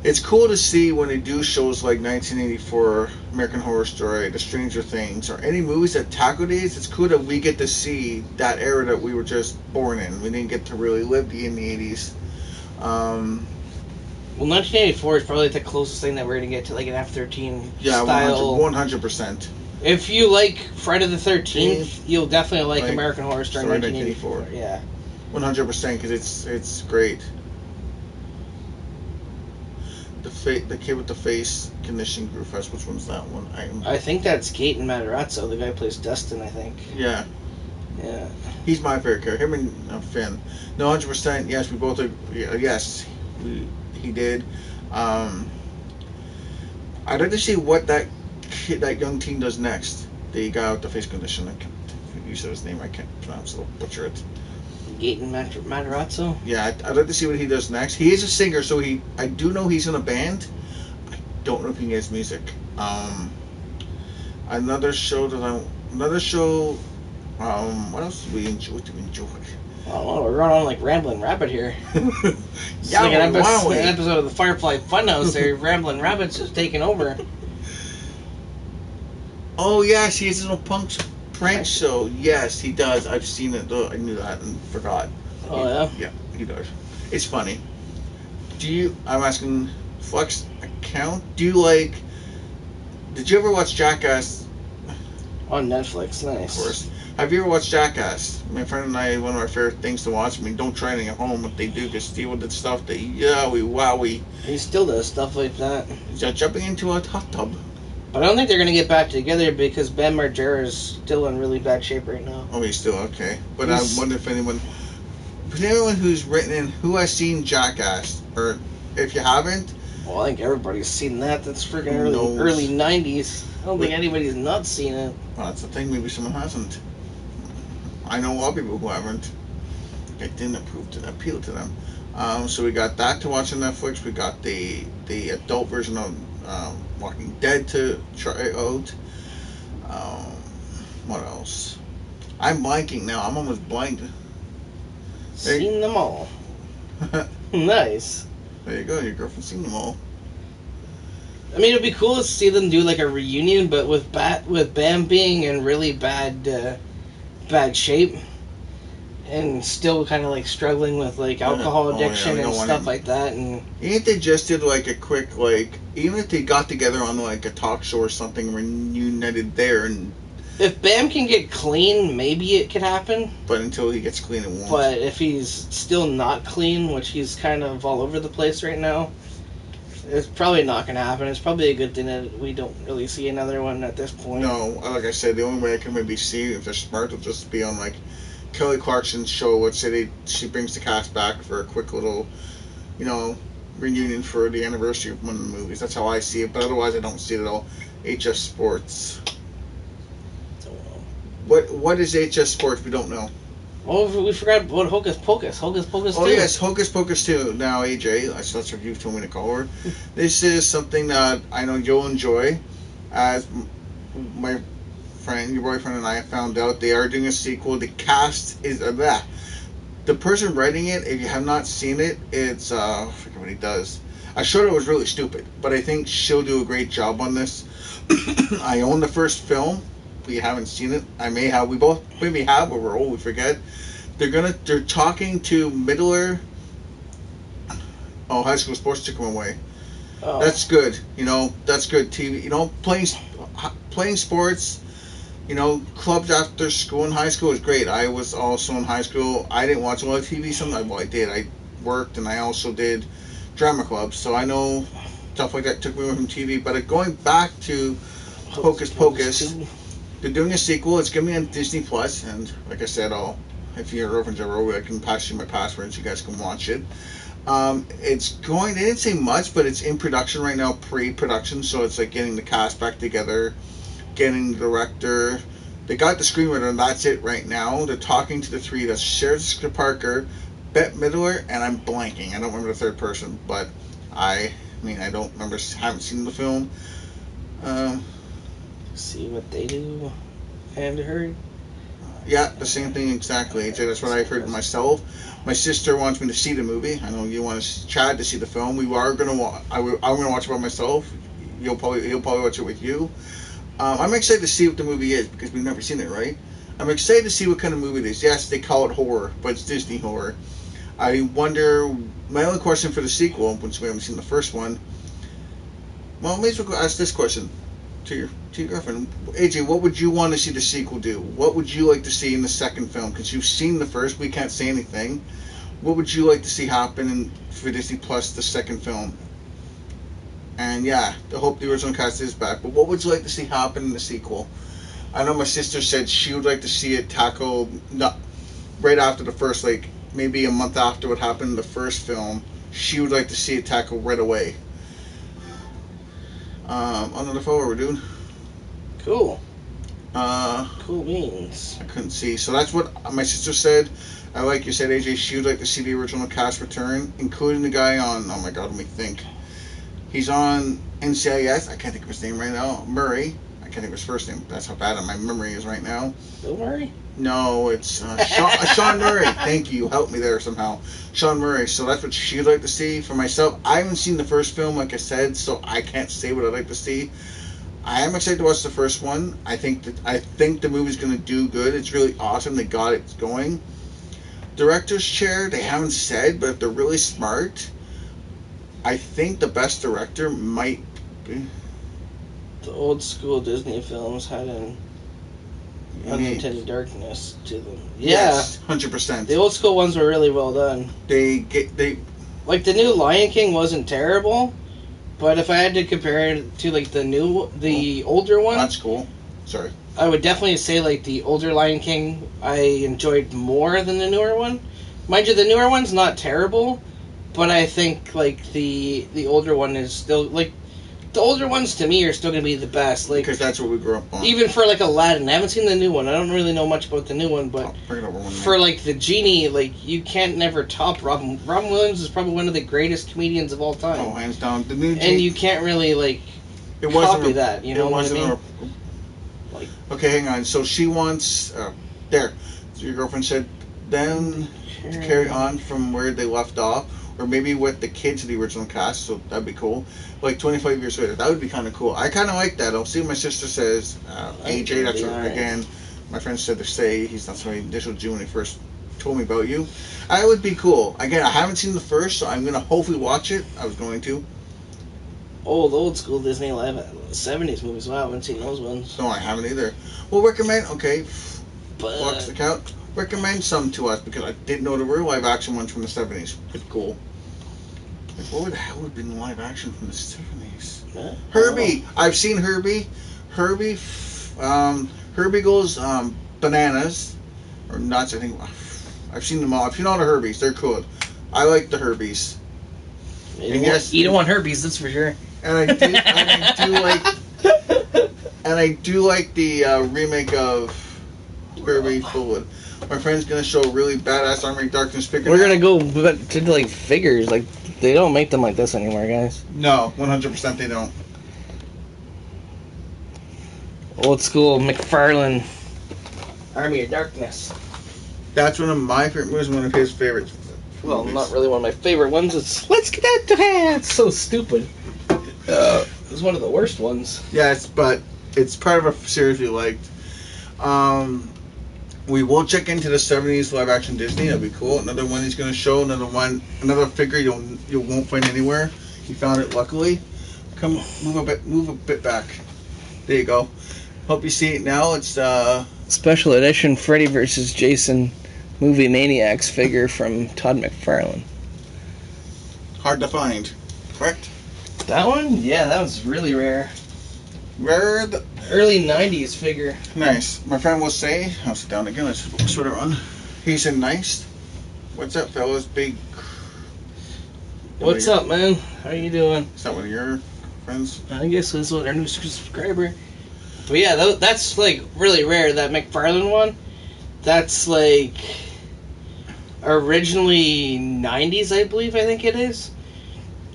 It's cool to see when they do shows like 1984, American Horror Story, The Stranger Things, or any movies that tackle these. It's cool that we get to see that era that we were just born in. We didn't get to really live in the 80s. Well, 1984 is probably the closest thing that we're going to get to like an F-13 style. 100%. If you like Friday the 13th, you'll definitely like American Horror Story 1984. Yeah. 100%, because it's great. The kid with the face conditioning group. Which one's that one? I think that's Gaten Matarazzo, the guy who plays Dustin, I think. Yeah. Yeah. He's my favorite character. Him and Finn. No, 100%. Yes, we both. Yes, he did. I'd like to see what that young teen does next. The guy with the face condition. You said his name. I can't pronounce it. I'll butcher it. Gaten Matarazzo? Yeah, I'd like to see what he does next. He is a singer, so I do know he's in a band. I don't know if he gets music. Another show. What else do we enjoy? Oh, we're going on like Rambling Rabbit here. It's like an episode of the Firefly Funhouse there. Rambling Rabbit's just taking over. Oh yes, he has his little prank show. Yes, he does. I've seen it. I knew that and forgot. Oh yeah. Yeah, he does. It's funny. I'm asking Flex account. Did you ever watch Jackass? On Netflix, nice. Of course. Have you ever watched Jackass? My friend and I, one of our favorite things to watch. I mean, don't try anything at home. What they do, because Steve did stuff that wowie. He still does stuff like that. He's jumping into a hot tub. But I don't think they're going to get back together because Ben Margera is still in really bad shape right now. Oh, he's still okay. But I wonder if anyone who's written in, who has seen Jackass, or if you haven't, Well, I think everybody's seen that. That's freaking early 90s. I don't think anybody's not seen it. Well, that's the thing. Maybe someone hasn't. I know a lot of people who haven't. It didn't appeal to them. So we got that to watch on Netflix. We got the adult version of Walking Dead to try out. What else? I'm blanking now. I'm almost blanked. Seen them all. Nice. There you go. Your girlfriend's seen them all. I mean, it'd be cool to see them do like a reunion, but with Bam being in really bad shape, and still kind of like struggling with like alcohol addiction and stuff like that. And even if they just did like a quick even if they got together on like a talk show or something, and reunited there, and if Bam can get clean, maybe it could happen. But until he gets clean, it won't. But if he's still not clean, which he's kind of all over the place right now, it's probably not going to happen. It's probably a good thing that we don't really see another one at this point. No, like I said, the only way I can maybe see if they're smart will just be on like Kelly Clarkson's show. Let's say she brings the cast back for a quick little, reunion for the anniversary of one of the movies. That's how I see it. But otherwise, I don't see it at all. HS Sports. What is HS Sports? We don't know. Oh, we forgot about Hocus Pocus. Hocus Pocus 2. Oh, yes, Hocus Pocus 2. Now, AJ, that's what you told me to call her. This is something that I know you'll enjoy. As my friend, your boyfriend, and I found out, they are doing a sequel. The cast is the person writing it, if you have not seen it, it's, I forget what he does. I showed it was really stupid, but I think she'll do a great job on this. I own the first film. We haven't seen it. We both maybe have, but we're old, we forget. They're talking to Middler. Oh, high school sports took him away. Oh. That's good. That's good TV. Playing sports, clubs after school in high school is great. I was also in high school. I didn't watch a lot of TV. Sometimes, well, I did. I worked, and I also did drama clubs. So I know stuff like that took me away from TV. But going back to Hocus Pocus. They're doing a sequel. It's going to be on Disney Plus, and like I said, if your girlfriend's ever over, I can pass you my password so you guys can watch it. They didn't say much, but it's in production right now, pre-production, so it's like getting the cast back together, getting the director. They got the screenwriter, and that's it right now. They're talking to the three. That's Sarah Jessica Parker, Bette Midler, and I'm blanking. I don't remember the third person, but I don't remember, haven't seen the film. See what they do and heard. Yeah, the same thing exactly. That's what I heard myself. My sister wants me to see the movie. I know you want Chad to see the film. We are gonna I'm gonna watch it by myself. He'll probably watch it with you. I'm excited to see what the movie is because we've never seen it, right? I'm excited to see what kind of movie it is. Yes, they call it horror, but it's Disney horror. I wonder. My only question for the sequel, since we haven't seen the first one. Well, may as well ask this question to your girlfriend. AJ, what would you want to see the sequel do? What would you like to see in the second film? Because you've seen the first, we can't say anything. What would you like to see happen for Disney Plus, the second film? And yeah, I hope the original cast is back. But what would you like to see happen in the sequel? I know my sister said she would like to see it tackle right after the first, like maybe a month after what happened in the first film. She would like to see it tackled right away. On the phone, what we're doing. Cool. Cool beans. I couldn't see. So that's what my sister said. Like you said, AJ, she would like to see the original cast return, including the guy on, oh my god, let me think. He's on NCIS. I can't think of his name right now. Murray. I can't think of his first name. That's how bad my memory is right now. Bill Murray? No, it's Sean Murray. Thank you. Help me there somehow. Sean Murray. So that's what she'd like to see. For myself, I haven't seen the first film, like I said, so I can't say what I'd like to see. I am excited to watch the first one. I think the movie's going to do good. It's really awesome. They got it going. Director's chair, they haven't said, but if they're really smart, I think the best director might be... The old school Disney films had an unintended darkness to them. Yes, 100%. The old school ones were really well done. Like the new Lion King wasn't terrible, but if I had to compare it to like the older one, that's cool. Sorry. I would definitely say like the older Lion King I enjoyed more than the newer one. Mind you, the newer one's not terrible, But I think like the older one is still like the older ones to me are still gonna be the best. Like because that's what we grew up on. even for like Aladdin, I haven't seen the new one. I don't really know much about the new one, but for like the genie, like you can't never top Robin. Robin Williams is probably one of the greatest comedians of all time. Oh, hands down. The new and you can't really like copy that. You know what I mean? Like, okay, hang on. So she wants there. So your girlfriend said then to carry on from where they left off, or maybe with the kids of the original cast. So that'd be cool. Like 25 years later, that would be kind of cool. I kind of like that. I'll see what my sister says. AJ, that's what, again. My friend said to say he's not somebody initial June when he first told me about you. I would be cool. Again, I haven't seen the first, so I'm gonna hopefully watch it. I was going to. Old school Disney live 70s movies. Wow, I haven't seen those ones. No, I haven't either. Well, recommend. Okay, but Fox account. Recommend some to us because I didn't know there were live action ones from the 70s. It's cool. Like, what the hell would have been live action from the 70s? Herbie. I've seen Herbie. Herbie goes bananas or nuts. I think I've seen them all. I've seen all the Herbies. They're cool. I like the Herbies. You don't want Herbies, that's for sure. And I do like the remake of Herbie Fullwood. My friend's gonna show a really badass Army of Darkness figure. We're gonna go to like figures. Like they don't make them like this anymore, guys. No, 100% they don't. Old school Mcfarlane Army of Darkness. That's one of my favorite movies. One of his favorites. Well, not really one of my favorite ones. It's Let's Get Out to Hand. It's so stupid. It's one of the worst ones. Yes, but it's part of a series we liked. We will check into the 70s live action Disney. That'll be cool. Another one he's going to show. Another figure you won't find anywhere. He found it luckily. Come move a bit back. There you go. Hope you see it now. It's special edition Freddy vs. Jason movie Maniacs figure from Todd McFarlane. Hard to find, correct? That one? Yeah, that was really rare. Rare. Early 90s figure. Nice. My friend will say, I'll sit down again, let's sort it on. He said, nice. What's up, fellas? Big. What's up, man? How you doing? Is that one of your friends? I guess this was our new subscriber. But yeah, that's like really rare. That McFarlane one, that's like originally 90s, I believe. I think it is.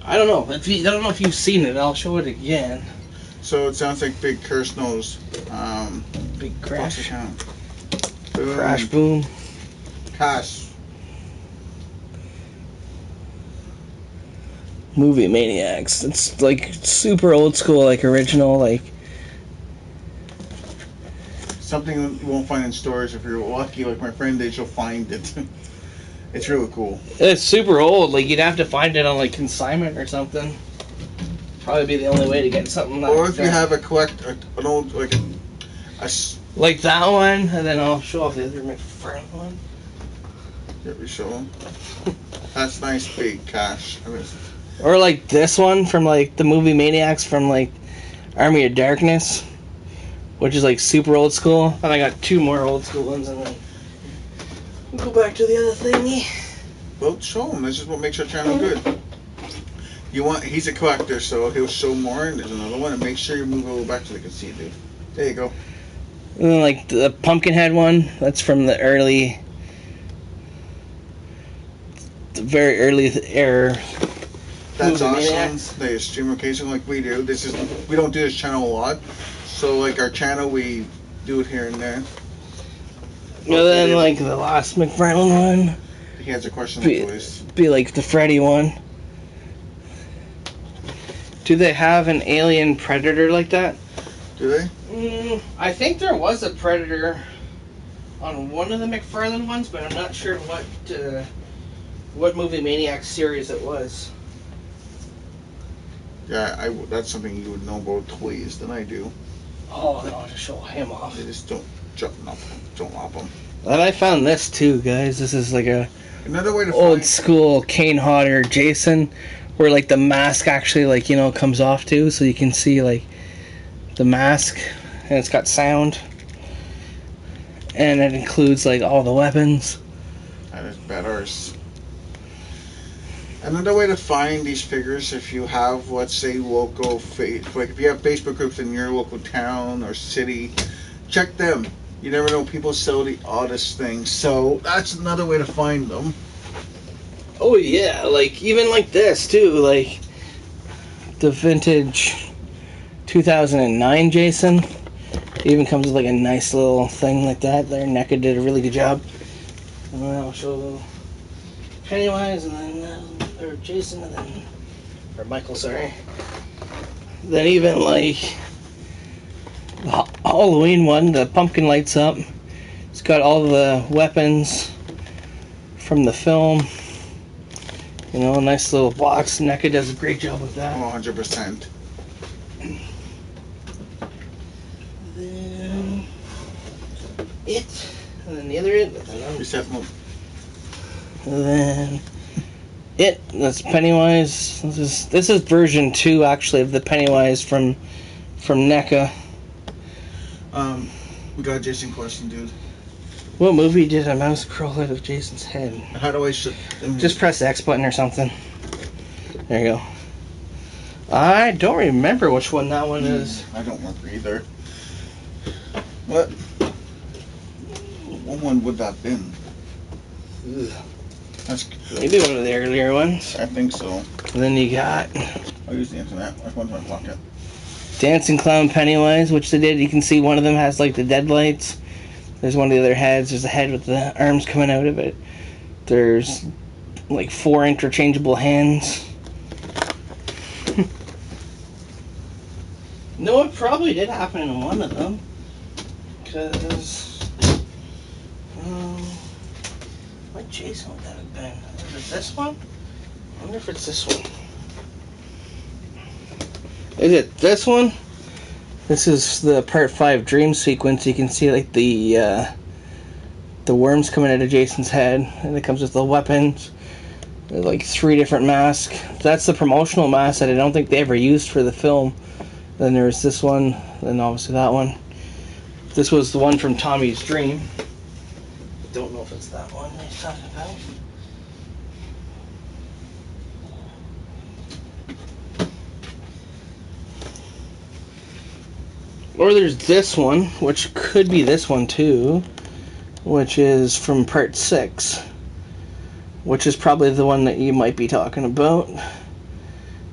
I don't know. I don't know if you've seen it. I'll show it again. So it sounds like Big Curse knows. Big crash. Boom. Crash boom. Cash. Movie Maniacs. It's like super old school, like original, like. Something you won't find in stores. If you're lucky, like my friend did, you'll find it. It's really cool. It's super old. Like you'd have to find it on like consignment or something. Probably be the only way to get something. Or if you have an old like that one, and then I'll show off the other McFarlane one. Here we show them. That's nice, big cash. Or like this one from like the movie Maniacs from like Army of Darkness, which is like super old school. And I got two more old school ones, and then we'll go back to the other thingy. Well, show him. This is what makes our channel good. He's a collector, so he'll show more. And there's another one. And make sure you move a little back so they can see it, dude. There you go. And then like the Pumpkinhead one, that's from the very early era. That's awesome. They stream occasionally like we do. We don't do this channel a lot. So like our channel, we do it here and there. And then like the last McFarlane one. He has a question, please. Be like the Freddy one. Do they have an alien predator like that? Do they? I think there was a predator on one of the McFarlane ones, but I'm not sure what movie Maniacs series it was. Yeah, that's something you would know about toys than I do. Oh, I want to show him off. They just don't lop them. And I found this too, guys. This is like another way to old school Kane Hodder Jason, where like the mask actually like comes off too, so you can see like the mask, and it's got sound, and it includes like all the weapons. That is better. Another way to find these figures, if you have, let's say, local, like if you have Facebook groups in your local town or city, check them. You never know, people sell the oddest things. So that's another way to find them. Oh yeah, like even like this too, like the vintage 2009 Jason. It even comes with like a nice little thing like that. There, NECA did a really good job. And then I'll show Pennywise and then or Jason and then or Michael, sorry. Then even like the Halloween one, the pumpkin lights up. It's got all the weapons from the film. You know, a nice little box. NECA does a great job with that. 100%. Then it, and then the other it. Reset mode. And then it. That's Pennywise. This is version 2 actually of the Pennywise from NECA. We got a Jason question, dude. What movie did a mouse crawl out of Jason's head? How do I Just press the X button or something. There you go. I don't remember which one that one is. I don't remember either. What one would that have been? Ugh. That's Maybe one of the earlier ones. I think so. And then you got I'll use the internet. Which one's my pocket? Dancing Clown Pennywise, which they did. You can see one of them has like the deadlights. There's one of the other heads. There's a head with the arms coming out of it. There's like 4 interchangeable hands. No, it probably did happen in one of them. Because... what Jason would that have been? Is it this one? I wonder if it's this one. Is it this one? This is the part 5 dream sequence. You can see like the worms coming out of Jason's head, and it comes with the weapons. There's like 3 different masks. That's the promotional mask that I don't think they ever used for the film. Then there's this one, then obviously that one. This was the one from Tommy's Dream. I don't know if it's that one he's talking about. Or there's this one, which could be this one too, which is from part 6, which is probably the one that you might be talking about.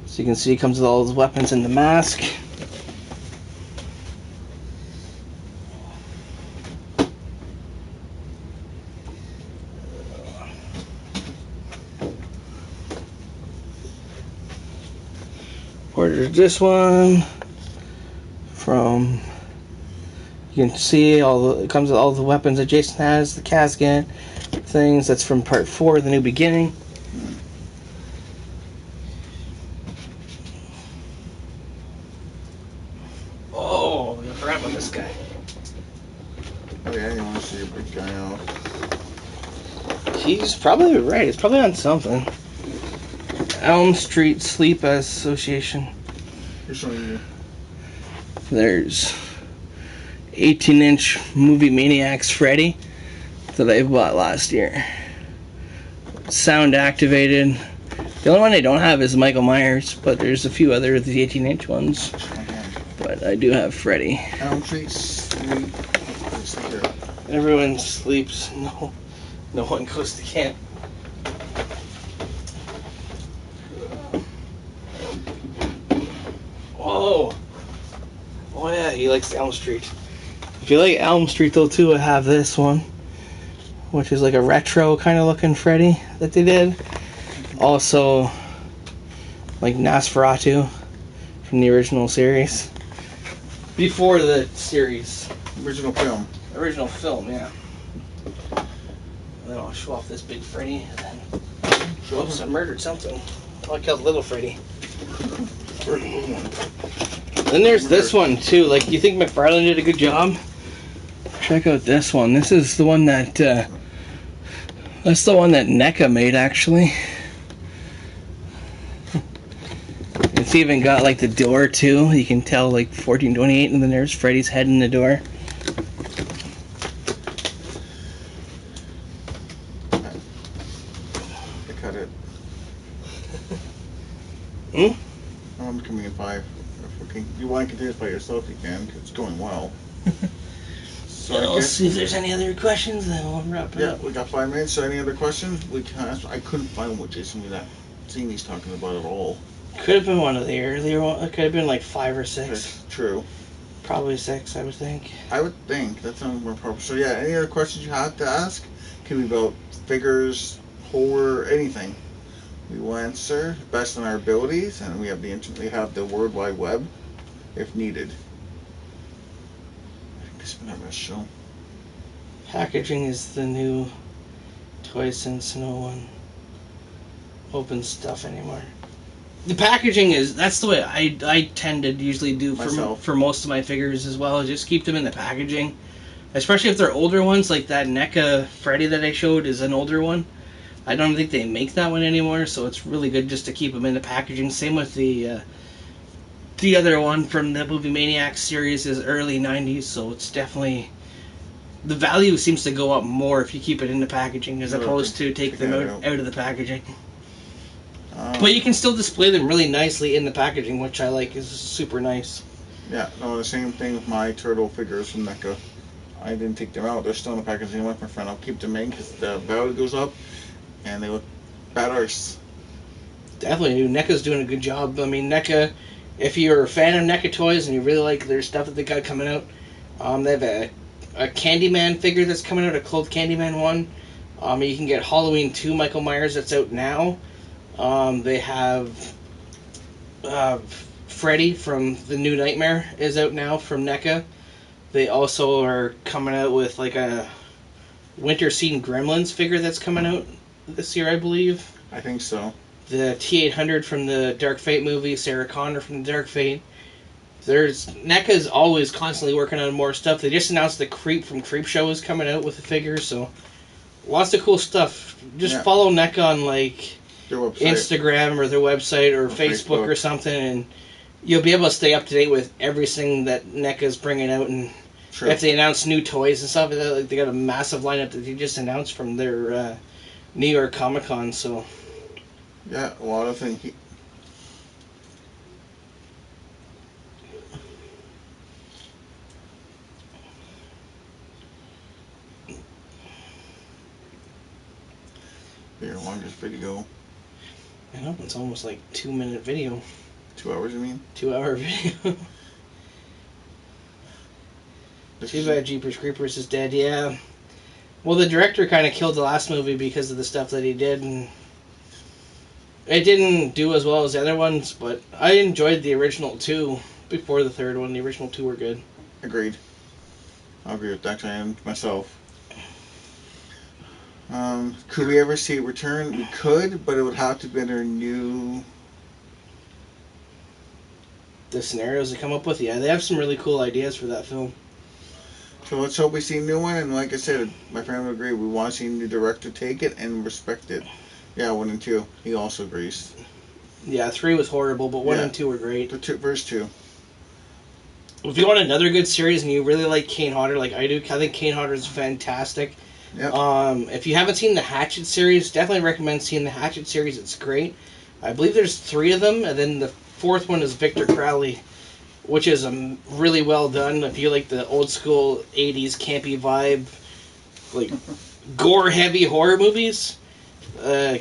So you can see it comes with all his weapons and the mask. Or there's this one. From, you can see it comes with all the weapons that Jason has, the casket, things. That's from part 4, The New Beginning. Oh, I forgot about this guy. Oh yeah, you want to see a big guy off. He's probably right. He's probably on something. Elm Street Sleep Association. Here's showing you. There's 18-inch movie Maniacs Freddy that I bought last year. Sound activated. The only one I don't have is Michael Myers, but there's a few other of the 18-inch ones. But I do have Freddy. Elm Street Sleep. Everyone sleeps. No one goes to camp. Whoa. Oh yeah, he likes Elm Street. If you like Elm Street though too, I have this one, which is like a retro kind of looking Freddy that they did. Also, like Nosferatu from the original series. Before the series. Original film. Original film, yeah. And then I'll show off this big Freddy, and then show off I murdered something. Oh, I killed little Freddy. Then there's this one too. Like, you think Mcfarlane did a good job? Check out this one. This is the one that that's the one that NECA made, actually. It's even got like the door too. You can tell like 1428, and then there's Freddy's head in the door. I cut it. 5. If you want to continue this by yourself, you can. 'Cause it's going well. So yeah, let's see if there's any other questions, then we'll wrap it up. Yeah, we got 5 minutes. So any other questions? We can ask. I couldn't find what Jason Zini's talking about at all. Could have been one of the earlier ones. It could have been like 5 or 6. That's true. Probably 6, I would think. I would think. That sounds more proper. So yeah, any other questions you have to ask? Can be about figures, horror, anything. We will answer best in our abilities, and we have the World Wide Web, if needed. I think this has been our best show. Packaging is the new toy since no one opens stuff anymore. The packaging that's the way I tend to usually do for most of my figures as well. Just keep them in the packaging, especially if they're older ones. Like that NECA Freddy that I showed is an older one. I don't think they make that one anymore, so it's really good just to keep them in the packaging. Same with the other one from the movie Maniacs series is early 90s, so it's definitely the value seems to go up more if you keep it in the packaging as opposed to take them out of the packaging. But you can still display them really nicely in the packaging, which I like is super nice. Yeah, no, the same thing with my turtle figures from NECA. I didn't take them out. They're still in the packaging with my friend. I'll keep them in because the value goes up and they look badass. Definitely, NECA's doing a good job. I mean, NECA, if you're a fan of NECA toys and you really like their stuff that they got coming out, they have a Candyman figure that's coming out, a clothed Candyman one. You can get Halloween 2 Michael Myers that's out now. They have Freddy from The New Nightmare is out now from NECA. They also are coming out with like a Winter Scene Gremlins figure that's coming out this year, I believe. I think so. The T-800 from the Dark Fate movie, Sarah Connor from the Dark Fate. NECA's always constantly working on more stuff. They just announced the Creep from Creepshow is coming out with a figure, so lots of cool stuff. Just follow NECA on like Instagram or their website or Facebook or something, and you'll be able to stay up to date with everything that NECA's bringing out. And if they announce new toys and stuff, like they got a massive lineup that they just announced from their New York Comic Con. So yeah, a lot of things. Your longest video. I know, it's almost like 2-minute video. 2 hours, you mean? 2-hour video. Too bad Jeepers Creepers is dead, yeah. Well, the director kind of killed the last movie because of the stuff that he did, and it didn't do as well as the other ones, but I enjoyed the original 2 before the third one. The original 2 were good. Agreed. I agree with that. I am myself. Could we ever see it return? We could, but it would have to be under new... The scenarios they come up with? Yeah, they have some really cool ideas for that film. So let's hope we see a new one, and like I said, my friend would agree, we want to see a new director take it and respect it. Yeah, 1 and 2. He also agrees. Yeah, 3 was horrible, but 1 and 2 were great. Verse 2. If you want another good series and you really like Kane Hodder like I do, I think Kane Hodder is fantastic. Yep. If you haven't seen the Hatchet series, definitely recommend seeing the Hatchet series. It's great. I believe there's 3 of them, and then the 4th one is Victor Crowley, which is really well done. If you like the old school 80s campy vibe, like gore-heavy horror movies,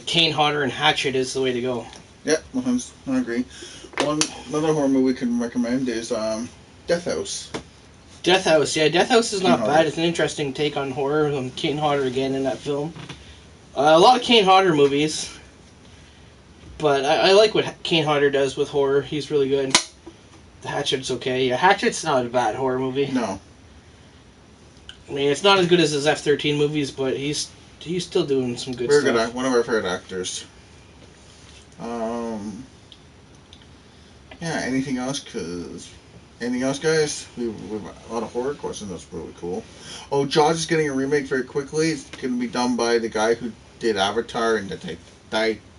Kane Hodder and Hatchet is the way to go. Yep, I agree. Another horror movie we can recommend is Death House. Death House, yeah. Death House is not bad. It's an interesting take on horror. Kane Hodder again in that film. A lot of Kane Hodder movies. But I like what Kane Hodder does with horror. He's really good. The Hatchet's okay. Yeah, Hatchet's not a bad horror movie. No. I mean, it's not as good as his F-13 movies, but he's still doing some good stuff. Very good. One of our favorite actors. Yeah, anything else? Anything else, guys? We have a lot of horror questions. That's really cool. Oh, Jaws is getting a remake very quickly. It's going to be done by the guy who did Avatar and the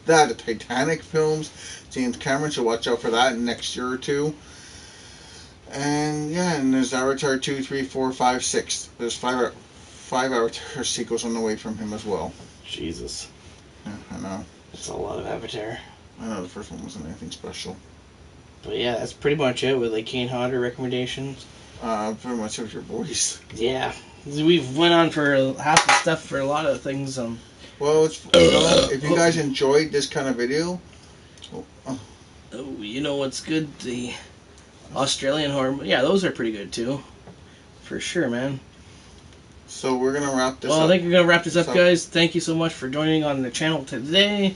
Titanic films. James Cameron, so watch out for that in next year or 2. And yeah, and there's Avatar 2, 3, 4, 5, 6. There's 5 Avatar sequels on the way from him as well. But yeah, that's pretty much it with like Kane Hodder recommendations. Pretty much of your voice. Yeah, we've went on for half the stuff for a lot of things. Well, it's, if you guys enjoyed this kind of video, oh, you know what's good? The Australian horror. Yeah, those are pretty good too, for sure, man. So we're gonna wrap this up. Well, I think we're gonna wrap this up, guys. Thank you so much for joining on the channel today.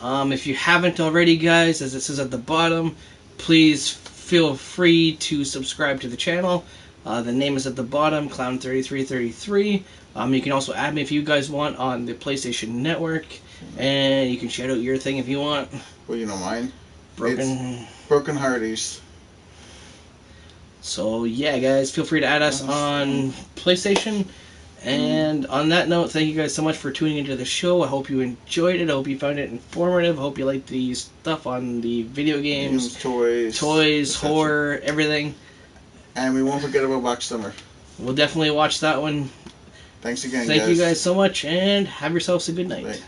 If you haven't already, guys, as it says at the bottom, please feel free to subscribe to the channel. The name is at the bottom, Clown3333. You can also add me if you guys want on the PlayStation Network, and you can shout out your thing if you want. Well, you know mine. Broken Hearties. So yeah, guys, feel free to add us on PlayStation. And on that note, thank you guys so much for tuning into the show. I hope you enjoyed it. I hope you found it informative. I hope you liked the stuff on the video games, toys, horror, everything. And we won't forget about Black Summer. We'll definitely watch that one. Thanks again, guys. Thank you guys so much, and have yourselves a good night. Right.